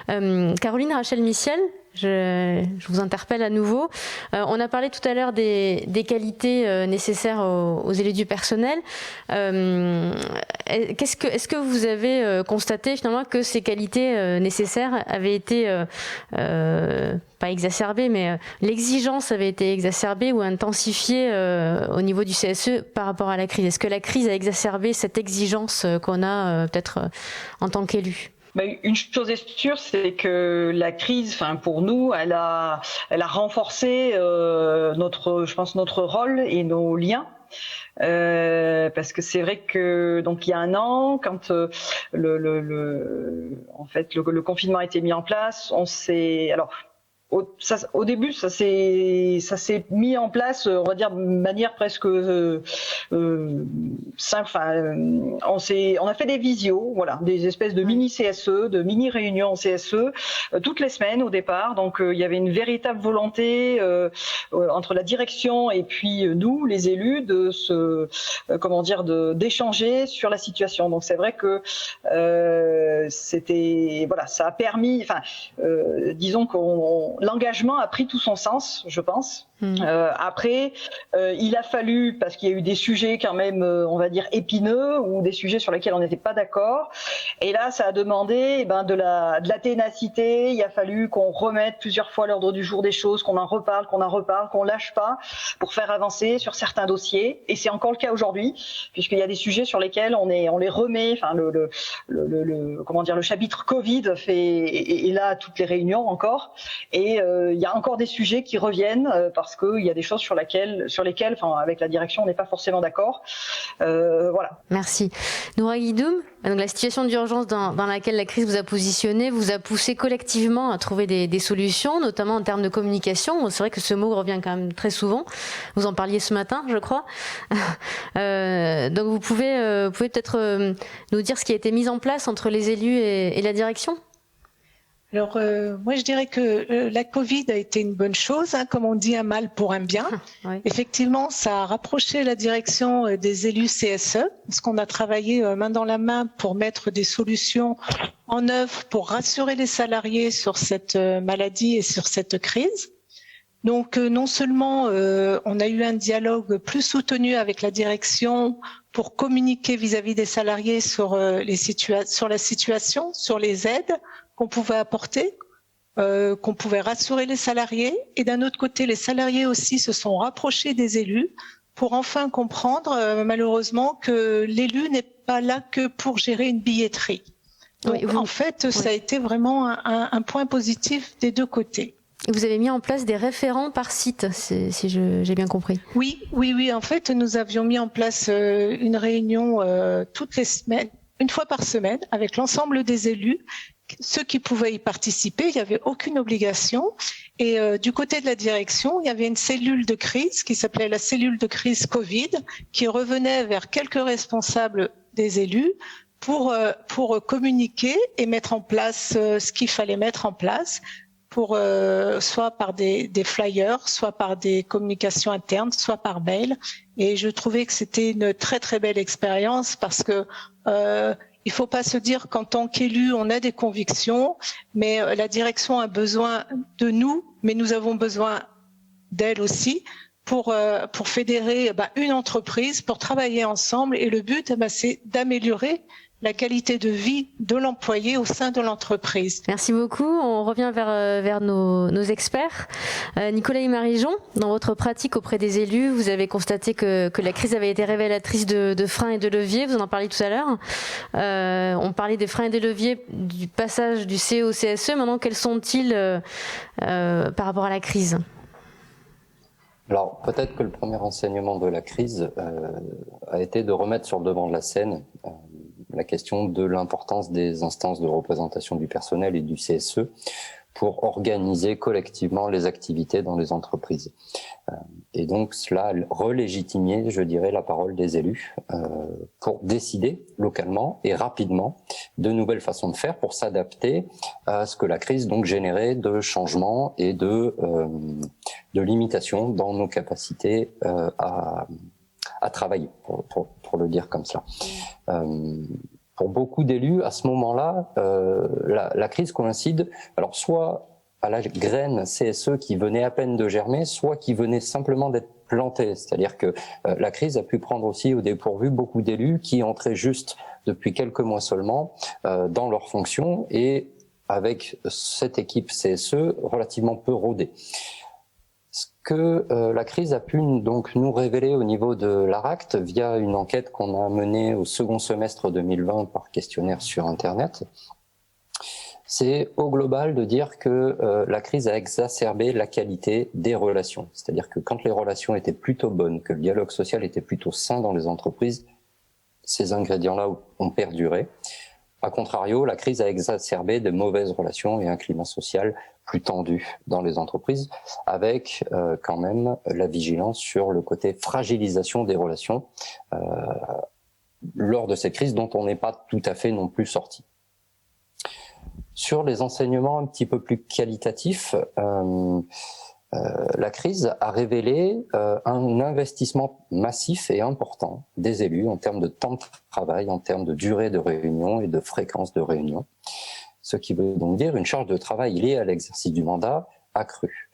Caroline Rachel-Michel, je vous interpelle à nouveau. On a parlé tout à l'heure des qualités nécessaires aux élus du personnel. Est-ce que vous avez constaté finalement que ces qualités nécessaires avaient été pas exacerbées, mais l'exigence avait été exacerbée ou intensifiée au niveau du CSE par rapport à la crise? Est-ce que la crise a exacerbé cette exigence qu'on a peut-être en tant qu'élu? Une chose est sûre, c'est que la crise, pour nous, elle a renforcé notre rôle et nos liens. Parce que c'est vrai que donc il y a un an, quand le confinement a été mis en place, au début, ça s'est mis en place, on va dire de manière presque simple. On a fait des visios, voilà, des espèces de mini CSE, de mini réunions CSE, toutes les semaines au départ. Donc il y avait une véritable volonté entre la direction et puis nous, les élus, d'échanger sur la situation. Donc c'est vrai que ça a permis, disons l'engagement a pris tout son sens, je pense. Après, il a fallu, parce qu'il y a eu des sujets quand même, on va dire épineux, ou des sujets sur lesquels on n'était pas d'accord. Et là, ça a demandé de la ténacité. Il a fallu qu'on remette plusieurs fois à l'ordre du jour des choses, qu'on en reparle, qu'on lâche pas, pour faire avancer sur certains dossiers. Et c'est encore le cas aujourd'hui, puisqu'il y a des sujets sur lesquels on les remet. Le chapitre Covid est là à toutes les réunions encore. Et il y a encore des sujets qui reviennent parce qu'il y a des choses sur lesquelles, avec la direction, on n'est pas forcément d'accord. Voilà. Merci. Noura Guidoum, donc la situation d'urgence dans laquelle la crise vous a positionné, vous a poussé collectivement à trouver des solutions, notamment en termes de communication. C'est vrai que ce mot revient quand même très souvent. Vous en parliez ce matin, je crois. Donc vous pouvez peut-être nous dire ce qui a été mis en place entre les élus et la direction ? Alors, moi, je dirais que la Covid a été une bonne chose, comme on dit, un mal pour un bien. Oui. Effectivement, ça a rapproché la direction des élus CSE, parce qu'on a travaillé main dans la main pour mettre des solutions en œuvre pour rassurer les salariés sur cette maladie et sur cette crise. Donc non seulement on a eu un dialogue plus soutenu avec la direction pour communiquer vis-à-vis des salariés sur sur la situation, sur les aides qu'on pouvait apporter, qu'on pouvait rassurer les salariés, et d'un autre côté, les salariés aussi se sont rapprochés des élus pour enfin comprendre malheureusement que l'élu n'est pas là que pour gérer une billetterie. Donc en fait, ça a été vraiment un point positif des deux côtés. Et vous avez mis en place des référents par site, si j'ai bien compris. Oui. En fait, nous avions mis en place une réunion toutes les semaines, une fois par semaine, avec l'ensemble des élus. Ceux qui pouvaient y participer, il n'y avait aucune obligation. Et du côté de la direction, il y avait une cellule de crise qui s'appelait la cellule de crise Covid, qui revenait vers quelques responsables des élus pour communiquer et mettre en place ce qu'il fallait mettre en place, pour soit par des flyers, soit par des communications internes, soit par mail. Et je trouvais que c'était une très très belle expérience parce que il faut pas se dire qu'en tant qu'élu on a des convictions, mais la direction a besoin de nous, mais nous avons besoin d'elle aussi pour fédérer une entreprise, pour travailler ensemble. Et le but, c'est d'améliorer la qualité de vie de l'employé au sein de l'entreprise. Merci beaucoup. On revient vers nos experts. Nicolas et Marie-Jean, dans votre pratique auprès des élus, vous avez constaté que la crise avait été révélatrice de freins et de leviers. Vous en parliez tout à l'heure. On parlait des freins et des leviers du passage du CE au CSE. Maintenant, quels sont-ils par rapport à la crise ? Alors, peut-être que le premier enseignement de la crise a été de remettre sur le devant de la scène la question de l'importance des instances de représentation du personnel et du CSE pour organiser collectivement les activités dans les entreprises. Et donc, cela a relégitimé, je dirais, la parole des élus pour décider localement et rapidement de nouvelles façons de faire pour s'adapter à ce que la crise donc générait de changements et de limitations dans nos capacités à travailler, pour le dire comme cela. Pour beaucoup d'élus, à ce moment-là, la crise coïncide, alors soit à la graine CSE qui venait à peine de germer, soit qui venait simplement d'être plantée. C'est-à-dire que la crise a pu prendre aussi au dépourvu beaucoup d'élus qui entraient juste depuis quelques mois seulement dans leurs fonctions et avec cette équipe CSE relativement peu rodée. Ce que la crise a pu donc nous révéler au niveau de l'ARACT via une enquête qu'on a menée au second semestre 2020 par questionnaire sur Internet, c'est au global de dire que la crise a exacerbé la qualité des relations. C'est-à-dire que quand les relations étaient plutôt bonnes, que le dialogue social était plutôt sain dans les entreprises, ces ingrédients-là ont perduré. A contrario, la crise a exacerbé de mauvaises relations et un climat social plus tendu dans les entreprises, avec quand même la vigilance sur le côté fragilisation des relations lors de cette crise dont on n'est pas tout à fait non plus sorti. Sur les enseignements un petit peu plus qualitatifs, la crise a révélé un investissement massif et important des élus en termes de temps de travail, en termes de durée de réunion et de fréquence de réunion. Ce qui veut donc dire une charge de travail liée à l'exercice du mandat accrue.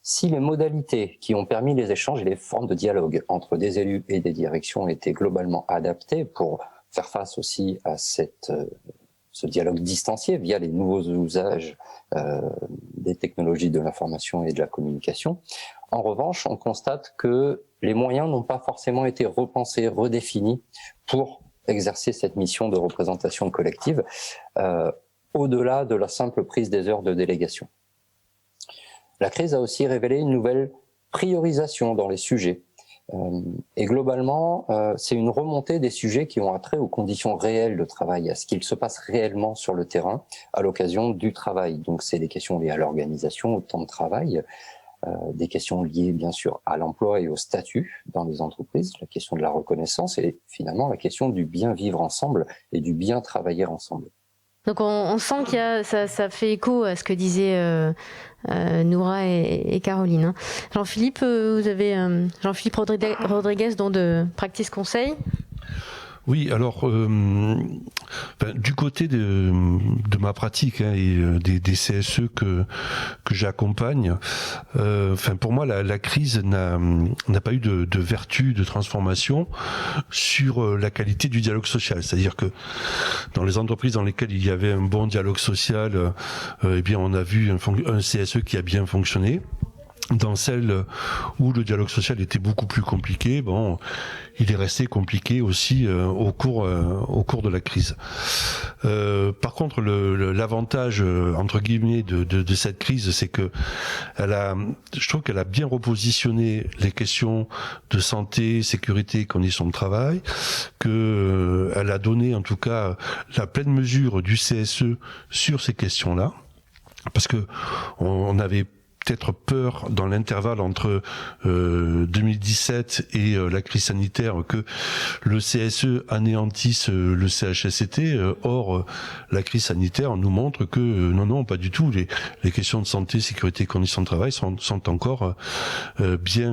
Si les modalités qui ont permis les échanges et les formes de dialogue entre des élus et des directions étaient globalement adaptées pour faire face aussi à ce dialogue distancié via les nouveaux usages des technologies de l'information et de la communication. En revanche, on constate que les moyens n'ont pas forcément été repensés, redéfinis pour exercer cette mission de représentation collective au-delà de la simple prise des heures de délégation. La crise a aussi révélé une nouvelle priorisation dans les sujets. Et globalement, c'est une remontée des sujets qui ont attrait aux conditions réelles de travail, à ce qu'il se passe réellement sur le terrain à l'occasion du travail. Donc c'est des questions liées à l'organisation, au temps de travail, des questions liées bien sûr à l'emploi et au statut dans les entreprises, la question de la reconnaissance et finalement la question du bien vivre ensemble et du bien travailler ensemble. Donc on sent qu'il y a, ça fait écho à ce que disaient Noura et Caroline. Hein. Jean-Philippe, vous avez Jean-Philippe Rodriguez, donc de Practice Conseil. Oui, alors du côté de ma pratique et des CSE que j'accompagne, pour moi la crise n'a pas eu de vertu de transformation sur la qualité du dialogue social. C'est-à-dire que dans les entreprises dans lesquelles il y avait un bon dialogue social, on a vu un CSE qui a bien fonctionné. Dans celles où le dialogue social était beaucoup plus compliqué, il est resté compliqué aussi au cours de la crise. Par contre, l'avantage entre guillemets de cette crise, c'est que je trouve qu'elle a bien repositionné les questions de santé, sécurité, conditions de travail, que elle a donné en tout cas la pleine mesure du CSE sur ces questions-là, parce que on avait peut-être peur dans l'intervalle entre 2017 et la crise sanitaire que le CSE anéantisse le CHSCT. Or, la crise sanitaire nous montre que non, pas du tout. Les questions de santé, sécurité, conditions de travail sont encore bien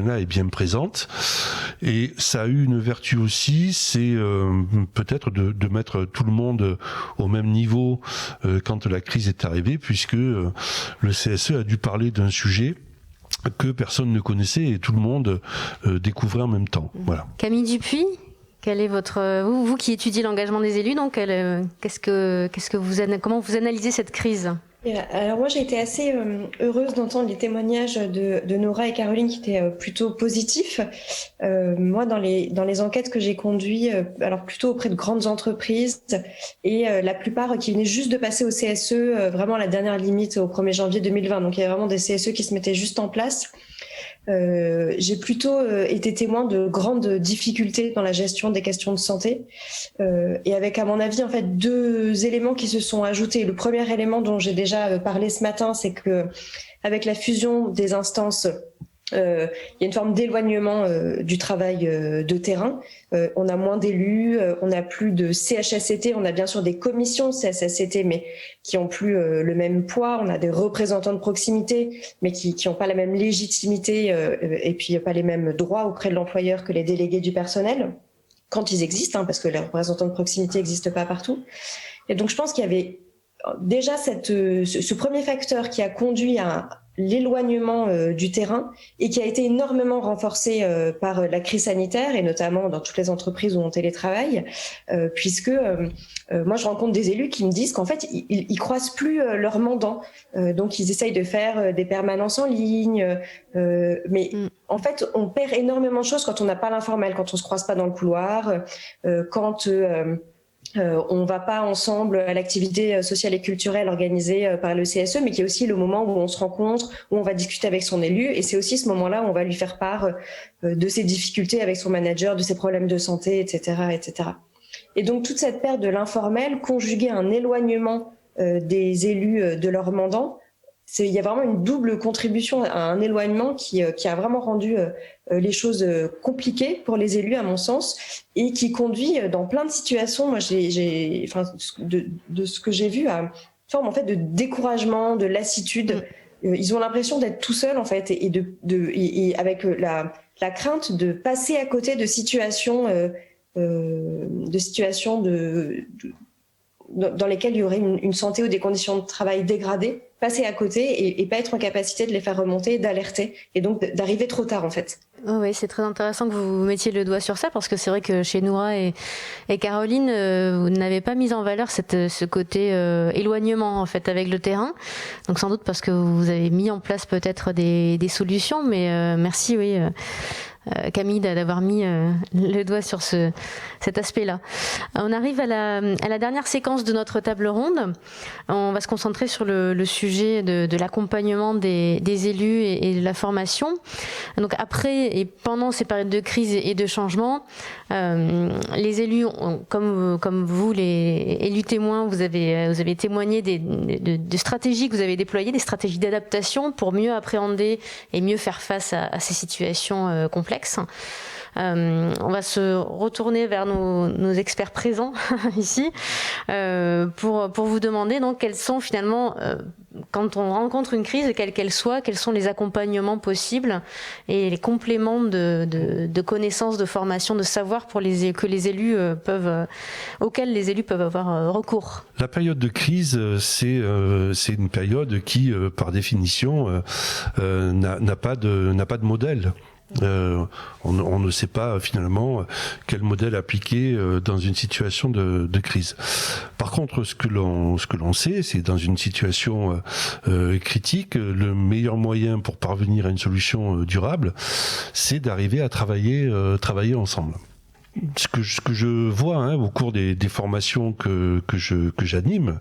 là et bien présentes. Et ça a eu une vertu aussi, c'est peut-être de mettre tout le monde au même niveau quand la crise est arrivée, puisque le CSE a dû parler d'un sujet que personne ne connaissait et tout le monde découvrait en même temps. Voilà. Camille Dupuis, quel est vous qui étudiez l'engagement des élus, donc comment vous analysez cette crise? Alors moi j'ai été assez heureuse d'entendre les témoignages de Nora et Caroline qui étaient plutôt positifs. Moi dans les enquêtes que j'ai conduites, alors plutôt auprès de grandes entreprises et la plupart qui venaient juste de passer au CSE, vraiment la dernière limite au 1er janvier 2020. Donc il y avait vraiment des CSE qui se mettaient juste en place. J'ai plutôt été témoin de grandes difficultés dans la gestion des questions de santé et avec à mon avis en fait 2 éléments qui se sont ajoutés. Le premier élément dont j'ai déjà parlé ce matin, c'est que avec la fusion des instances, il y a une forme d'éloignement du travail de terrain. On a moins d'élus, on n'a plus de CHSCT, on a bien sûr des commissions CHSCT, mais qui ont plus le même poids. On a des représentants de proximité, mais qui n'ont pas la même légitimité et puis pas les mêmes droits auprès de l'employeur que les délégués du personnel, quand ils existent, parce que les représentants de proximité n'existent pas partout. Et donc je pense qu'il y avait déjà ce premier facteur qui a conduit à l'éloignement du terrain et qui a été énormément renforcé par la crise sanitaire et notamment dans toutes les entreprises où on télétravaille, puisque moi je rencontre des élus qui me disent qu'en fait ils croisent plus leurs mandants, donc ils essayent de faire des permanences en ligne, mais en fait on perd énormément de choses quand on n'a pas l'informel, quand on se croise pas dans le couloir, quand on va pas ensemble à l'activité sociale et culturelle organisée par le CSE, mais qui est aussi le moment où on se rencontre, où on va discuter avec son élu, et c'est aussi ce moment-là où on va lui faire part de ses difficultés avec son manager, de ses problèmes de santé, etc., etc. Et donc toute cette perte de l'informel, conjuguée à un éloignement des élus de leurs mandants, il y a vraiment une double contribution à un éloignement qui a vraiment rendu les choses compliquées pour les élus, à mon sens, et qui conduit dans plein de situations, moi de ce que j'ai vu, à une forme en fait de découragement, de lassitude. Ils ont l'impression d'être tout seuls en fait, et avec la crainte de passer à côté de situations dans lesquelles il y aurait une santé ou des conditions de travail dégradées, passer à côté et pas être en capacité de les faire remonter, d'alerter, et donc d'arriver trop tard en fait. Oh oui, c'est très intéressant que vous mettiez le doigt sur ça, parce que c'est vrai que chez Noura et Caroline, vous n'avez pas mis en valeur ce côté éloignement en fait avec le terrain. Donc sans doute parce que vous avez mis en place peut-être des solutions, mais merci Camille d'avoir mis le doigt sur cet aspect-là. On arrive à la dernière séquence de notre table ronde. On va se concentrer sur le sujet de l'accompagnement des élus et de la formation. Donc après et pendant ces périodes de crise et de changement, les élus, comme vous, les élus témoins, vous avez témoigné de stratégies que vous avez déployées, des stratégies d'adaptation pour mieux appréhender et mieux faire face à ces situations complexes. On va se retourner vers nos experts présents ici pour vous demander donc quels sont finalement quand on rencontre une crise, quelle qu'elle soit, quels sont les accompagnements possibles et les compléments de connaissances, de formation, de savoir auxquels les élus peuvent avoir recours. La période de crise, c'est une période qui, par définition, n'a pas de modèle. On ne sait pas finalement quel modèle appliquer dans une situation de crise. Par contre, ce que l'on sait, c'est dans une situation critique, le meilleur moyen pour parvenir à une solution durable, c'est d'arriver à travailler ensemble. Ce que je vois au cours des formations que j'anime,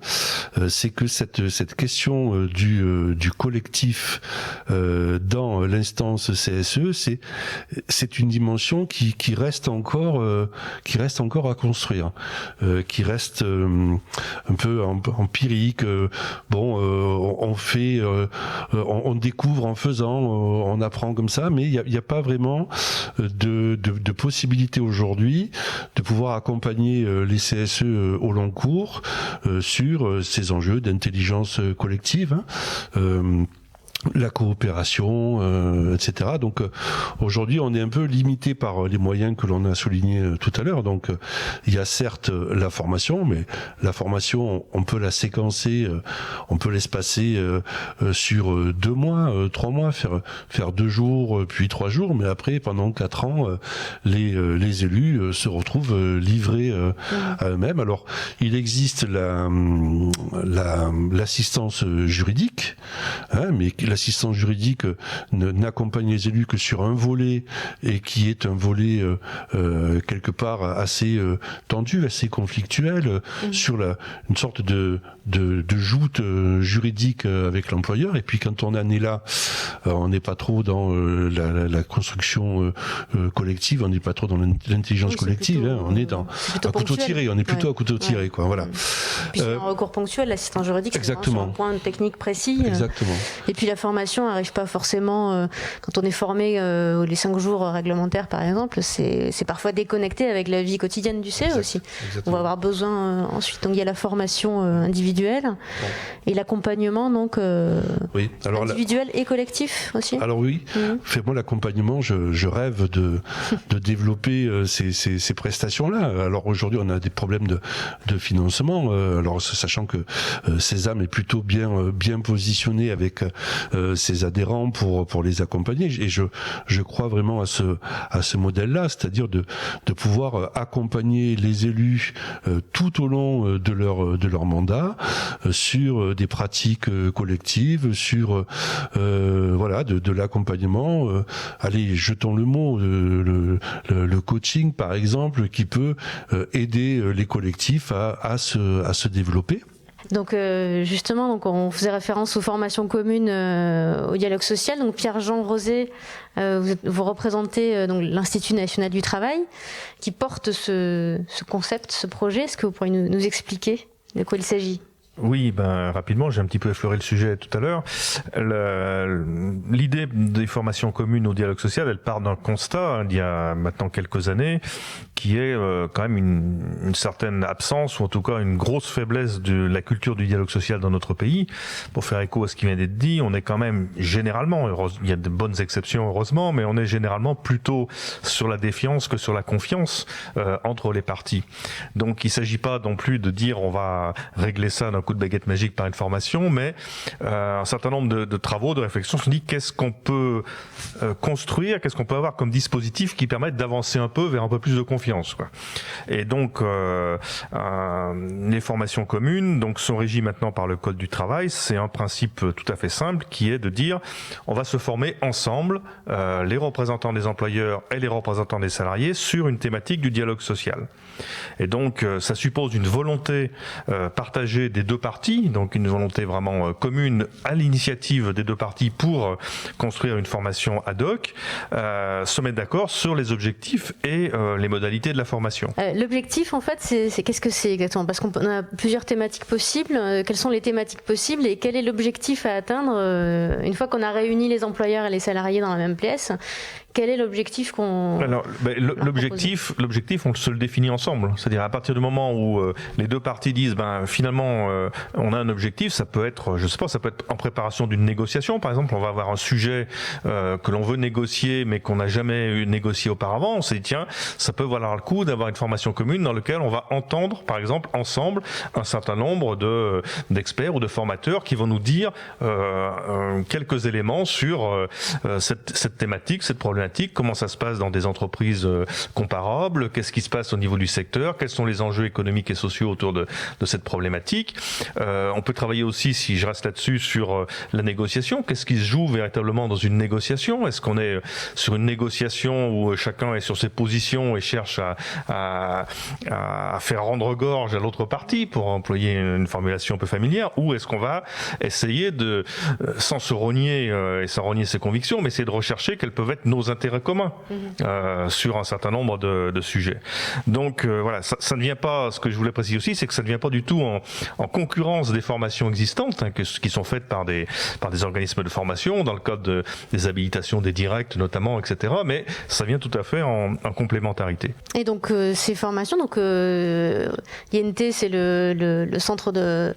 c'est que cette question du collectif dans l'instance CSE, c'est une dimension qui reste encore à construire, qui reste un peu empirique. On fait, on découvre en faisant, on apprend comme ça, mais il y a pas vraiment de possibilité aujourd'hui de pouvoir accompagner les CSE au long cours sur ces enjeux d'intelligence collective, la coopération, etc. Donc aujourd'hui, on est un peu limité par les moyens que l'on a soulignés tout à l'heure. Donc il y a certes la formation, mais la formation, on peut la séquencer, on peut l'espacer sur 2 mois, 3 mois, faire 2 jours, puis 3 jours, mais après, pendant 4 ans, les élus se retrouvent livrés à eux-mêmes. Alors, il existe l'assistance juridique, mais l'assistance juridique n'accompagne les élus que sur un volet, et qui est un volet quelque part assez tendu, assez conflictuel, sur une sorte de joute juridique avec l'employeur. Et puis quand on en est là, on n'est pas trop dans la construction collective, on n'est pas trop dans l'intelligence collective, plutôt, on est à couteau tiré, on est plutôt à couteau tiré, quoi. Voilà. Puis c'est un recours ponctuel, l'assistant juridique, c'est sur un point technique précis. Exactement. Et puis la formation n'arrive pas forcément, quand on est formé les 5 jours réglementaires par exemple, c'est parfois déconnecté avec la vie quotidienne du CE aussi. Exactement. On va avoir besoin ensuite, donc il y a la formation individuelle et l'accompagnement donc oui. Alors, individuel et collectif aussi. Alors oui, moi l'accompagnement, je rêve de développer ces prestations-là. Alors aujourd'hui on a des problèmes de financement, alors sachant que Sésame est plutôt bien positionné avec ses adhérents pour les accompagner, et je crois vraiment à ce modèle-là, c'est-à-dire de pouvoir accompagner les élus tout au long de leur mandat sur des pratiques collectives, sur de l'accompagnement. Allez, jetons le mot, le coaching par exemple, qui peut aider les collectifs à se développer. Donc justement, on faisait référence aux formations communes au dialogue social. Donc Pierre-Jean Rosé, vous représentez donc l'Institut national du travail, qui porte ce concept, ce projet. Est-ce que vous pourriez nous expliquer de quoi il s'agit ? Oui, rapidement, j'ai un petit peu effleuré le sujet tout à l'heure. L'idée des formations communes au dialogue social, elle part d'un constat d'il y a maintenant quelques années, qui est quand même une certaine absence, ou en tout cas une grosse faiblesse de la culture du dialogue social dans notre pays. Pour faire écho à ce qui vient d'être dit, on est quand même généralement, il y a de bonnes exceptions heureusement, mais on est généralement plutôt sur la défiance que sur la confiance entre les parties. Donc il ne s'agit pas non plus de dire on va régler ça d'un coup de baguette magique par une formation, mais un certain nombre de travaux, de réflexions se dit qu'est-ce qu'on peut construire, qu'est-ce qu'on peut avoir comme dispositif qui permette d'avancer un peu vers un peu plus de confiance, quoi. Et donc les formations communes sont régies maintenant par le Code du travail. C'est un principe tout à fait simple qui est de dire on va se former ensemble, les représentants des employeurs et les représentants des salariés, sur une thématique du dialogue social. Et donc ça suppose une volonté partagée des deux parties, donc une volonté vraiment commune à l'initiative des deux parties pour construire une formation ad hoc, se mettre d'accord sur les objectifs et les modalités de la formation. L'objectif en fait, c'est qu'est-ce que c'est exactement ? Parce qu'on a plusieurs thématiques possibles. Quelles sont les thématiques possibles et quel est l'objectif à atteindre une fois qu'on a réuni les employeurs et les salariés dans la même pièce ? Quel est l'objectif qu'on... Alors, l'objectif, on se le définit ensemble. C'est-à-dire à partir du moment où les deux parties disent, finalement, on a un objectif, ça peut être, je sais pas, ça peut être en préparation d'une négociation. Par exemple, on va avoir un sujet que l'on veut négocier, mais qu'on n'a jamais négocié auparavant. On s'est dit, tiens, ça peut valoir le coup d'avoir une formation commune dans laquelle on va entendre, par exemple, ensemble, un certain nombre d'experts ou de formateurs qui vont nous dire quelques éléments sur cette thématique, cette problématique. Comment ça se passe dans des entreprises comparables, qu'est-ce qui se passe au niveau du secteur, quels sont les enjeux économiques et sociaux autour de cette problématique. On peut travailler aussi, si je reste là-dessus, sur la négociation. Qu'est-ce qui se joue véritablement dans une négociation? Est-ce qu'on est sur une négociation où chacun est sur ses positions et cherche à faire rendre gorge à l'autre partie, pour employer une formulation un peu familière, ou est-ce qu'on va essayer de, sans se renier et sans renier ses convictions, mais essayer de rechercher quels peuvent être nos intérêts communs sur un certain nombre de sujets. Donc voilà, ça ne vient pas, ce que je voulais préciser aussi, c'est que ça ne vient pas du tout en concurrence des formations existantes qui sont faites par des organismes de formation, dans le cadre des habilitations, des directs notamment, etc. Mais ça vient tout à fait en complémentarité. Et donc ces formations, donc l'INT, c'est le centre de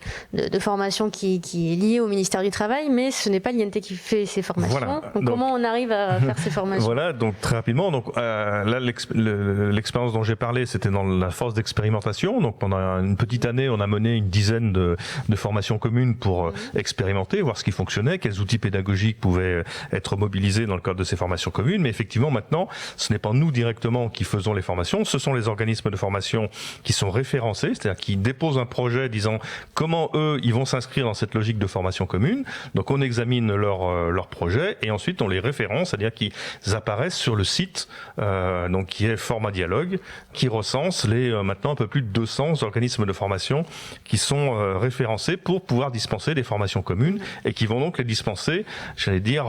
formation qui est lié au ministère du Travail, mais ce n'est pas l'INT qui fait ces formations. Voilà. Donc comment on arrive à faire ces formations? Voilà, donc très rapidement, là l'expérience dont j'ai parlé, c'était dans la phase d'expérimentation. Donc pendant une petite année, on a mené une dizaine de formations communes pour expérimenter, voir ce qui fonctionnait, quels outils pédagogiques pouvaient être mobilisés dans le cadre de ces formations communes. Mais effectivement, maintenant, ce n'est pas nous directement qui faisons les formations, ce sont les organismes de formation qui sont référencés, c'est-à-dire qui déposent un projet disant comment eux, ils vont s'inscrire dans cette logique de formation commune. Donc on examine leur projet et ensuite on les référence, c'est-à-dire qu'ils apparaissent sur le site donc qui est Format Dialogue, qui recense les maintenant un peu plus de 200 organismes de formation qui sont référencés pour pouvoir dispenser des formations communes et qui vont donc les dispenser, j'allais dire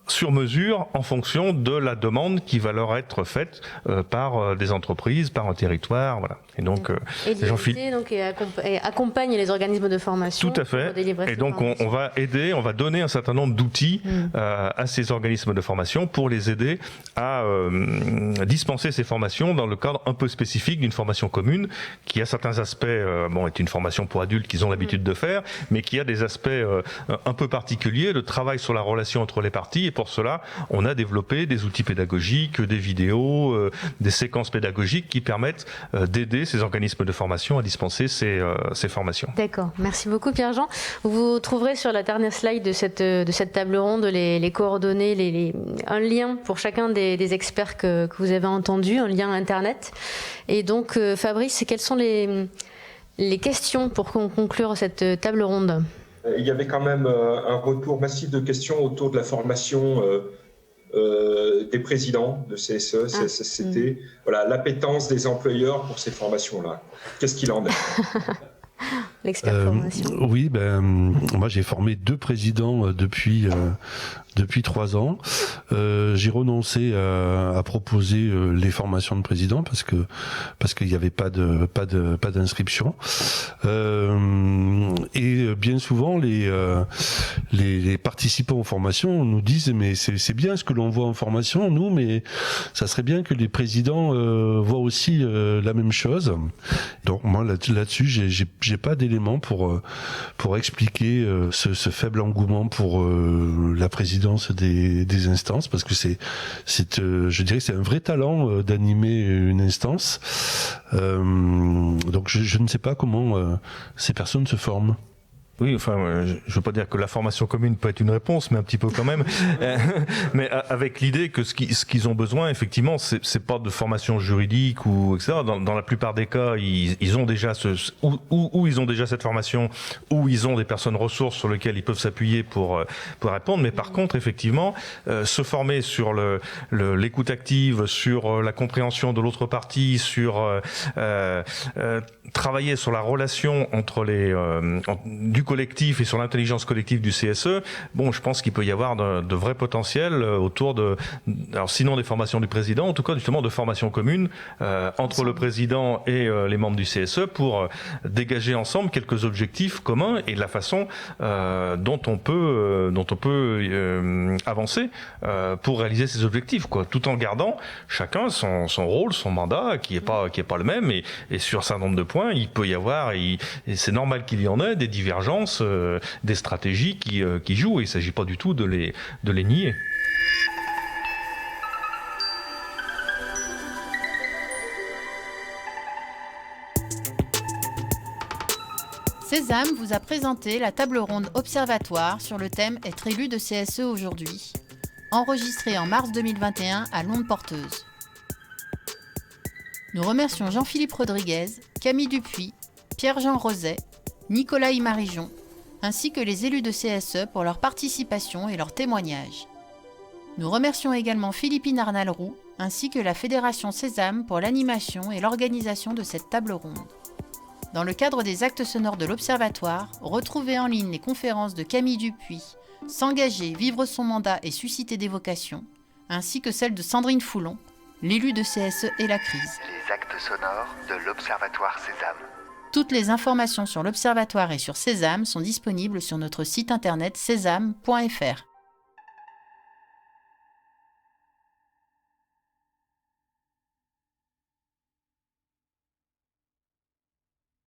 sur mesure en fonction de la demande qui va leur être faite par des entreprises, par un territoire, voilà. Et donc les gens accompagne les organismes de formation. Tout à fait. Et donc on va aider, on va donner un certain nombre d'outils à ces organismes de formation pour les aider à dispenser ces formations dans le cadre un peu spécifique d'une formation commune qui a certains aspects, est une formation pour adultes qu'ils ont l'habitude de faire, mais qui a des aspects un peu particuliers, le travail sur la relation entre les parties. Et pour cela, on a développé des outils pédagogiques, des vidéos, des séquences pédagogiques qui permettent d'aider ces organismes de formation à dispenser ces formations. D'accord, merci beaucoup Pierre-Jean. Vous trouverez sur la dernière slide de cette table ronde les coordonnées, un lien pour chacun des experts que vous avez entendus, un lien internet. Et donc Fabrice, quelles sont les questions pour conclure cette table ronde? Il y avait quand même un retour massif de questions autour de la formation des présidents de CSE, CSSCT, voilà, l'appétence des employeurs pour ces formations-là. Qu'est-ce qu'il en est? L'expert formation. Oui, moi j'ai formé 2 présidents depuis 3 ans. J'ai renoncé à proposer les formations de président parce qu'il n'y avait pas d'inscription. Et bien souvent les participants aux formations nous disent mais c'est bien ce que l'on voit en formation nous, mais ça serait bien que les présidents voient aussi la même chose. Donc moi là-dessus j'ai pas d'éléments pour expliquer ce faible engouement pour la présidence des instances, parce que je dirais que c'est un vrai talent d'animer une instance. Donc je ne sais pas comment ces personnes se forment. Oui, enfin, je ne veux pas dire que la formation commune peut être une réponse, mais un petit peu quand même. Mais avec l'idée que ce qu'ils ont besoin, effectivement, c'est pas de formation juridique ou etc. Dans la plupart des cas, ils ont déjà ou ils ont déjà cette formation, ou ils ont des personnes ressources sur lesquelles ils peuvent s'appuyer pour répondre. Mais par contre, effectivement, se former sur l'écoute active, sur la compréhension de l'autre partie, sur travailler sur la relation entre du du collectif et sur l'intelligence collective du CSE, bon, je pense qu'il peut y avoir de vrais potentiels autour de, alors sinon des formations du président, en tout cas justement de formations communes entre le président et les membres du CSE pour dégager ensemble quelques objectifs communs et de la façon dont on peut avancer pour réaliser ces objectifs, quoi, tout en gardant chacun son rôle, son mandat, qui est pas le même, et sur un certain nombre de points, il peut y avoir, et c'est normal qu'il y en ait, des divergences, des stratégies qui jouent, et il ne s'agit pas du tout de les nier. Sésame vous a présenté la table ronde observatoire sur le thème « Être élu de CSE aujourd'hui », enregistrée en mars 2021 à L'Onde Porteuse. Nous remercions Jean-Philippe Rodriguez, Camille Dupuis, Pierre-Jean Roset, Nicolas Imarijon, ainsi que les élus de CSE pour leur participation et leurs témoignages. Nous remercions également Philippine Arnal-Roux, ainsi que la Fédération Sésame pour l'animation et l'organisation de cette table ronde. Dans le cadre des actes sonores de l'Observatoire, retrouvez en ligne les conférences de Camille Dupuis, S'engager, vivre son mandat et susciter des vocations, ainsi que celle de Sandrine Foulon, l'élu de CSE et la crise. Les actes sonores de l'Observatoire Sésame. Toutes les informations sur l'Observatoire et sur Sésame sont disponibles sur notre site internet sésame.fr.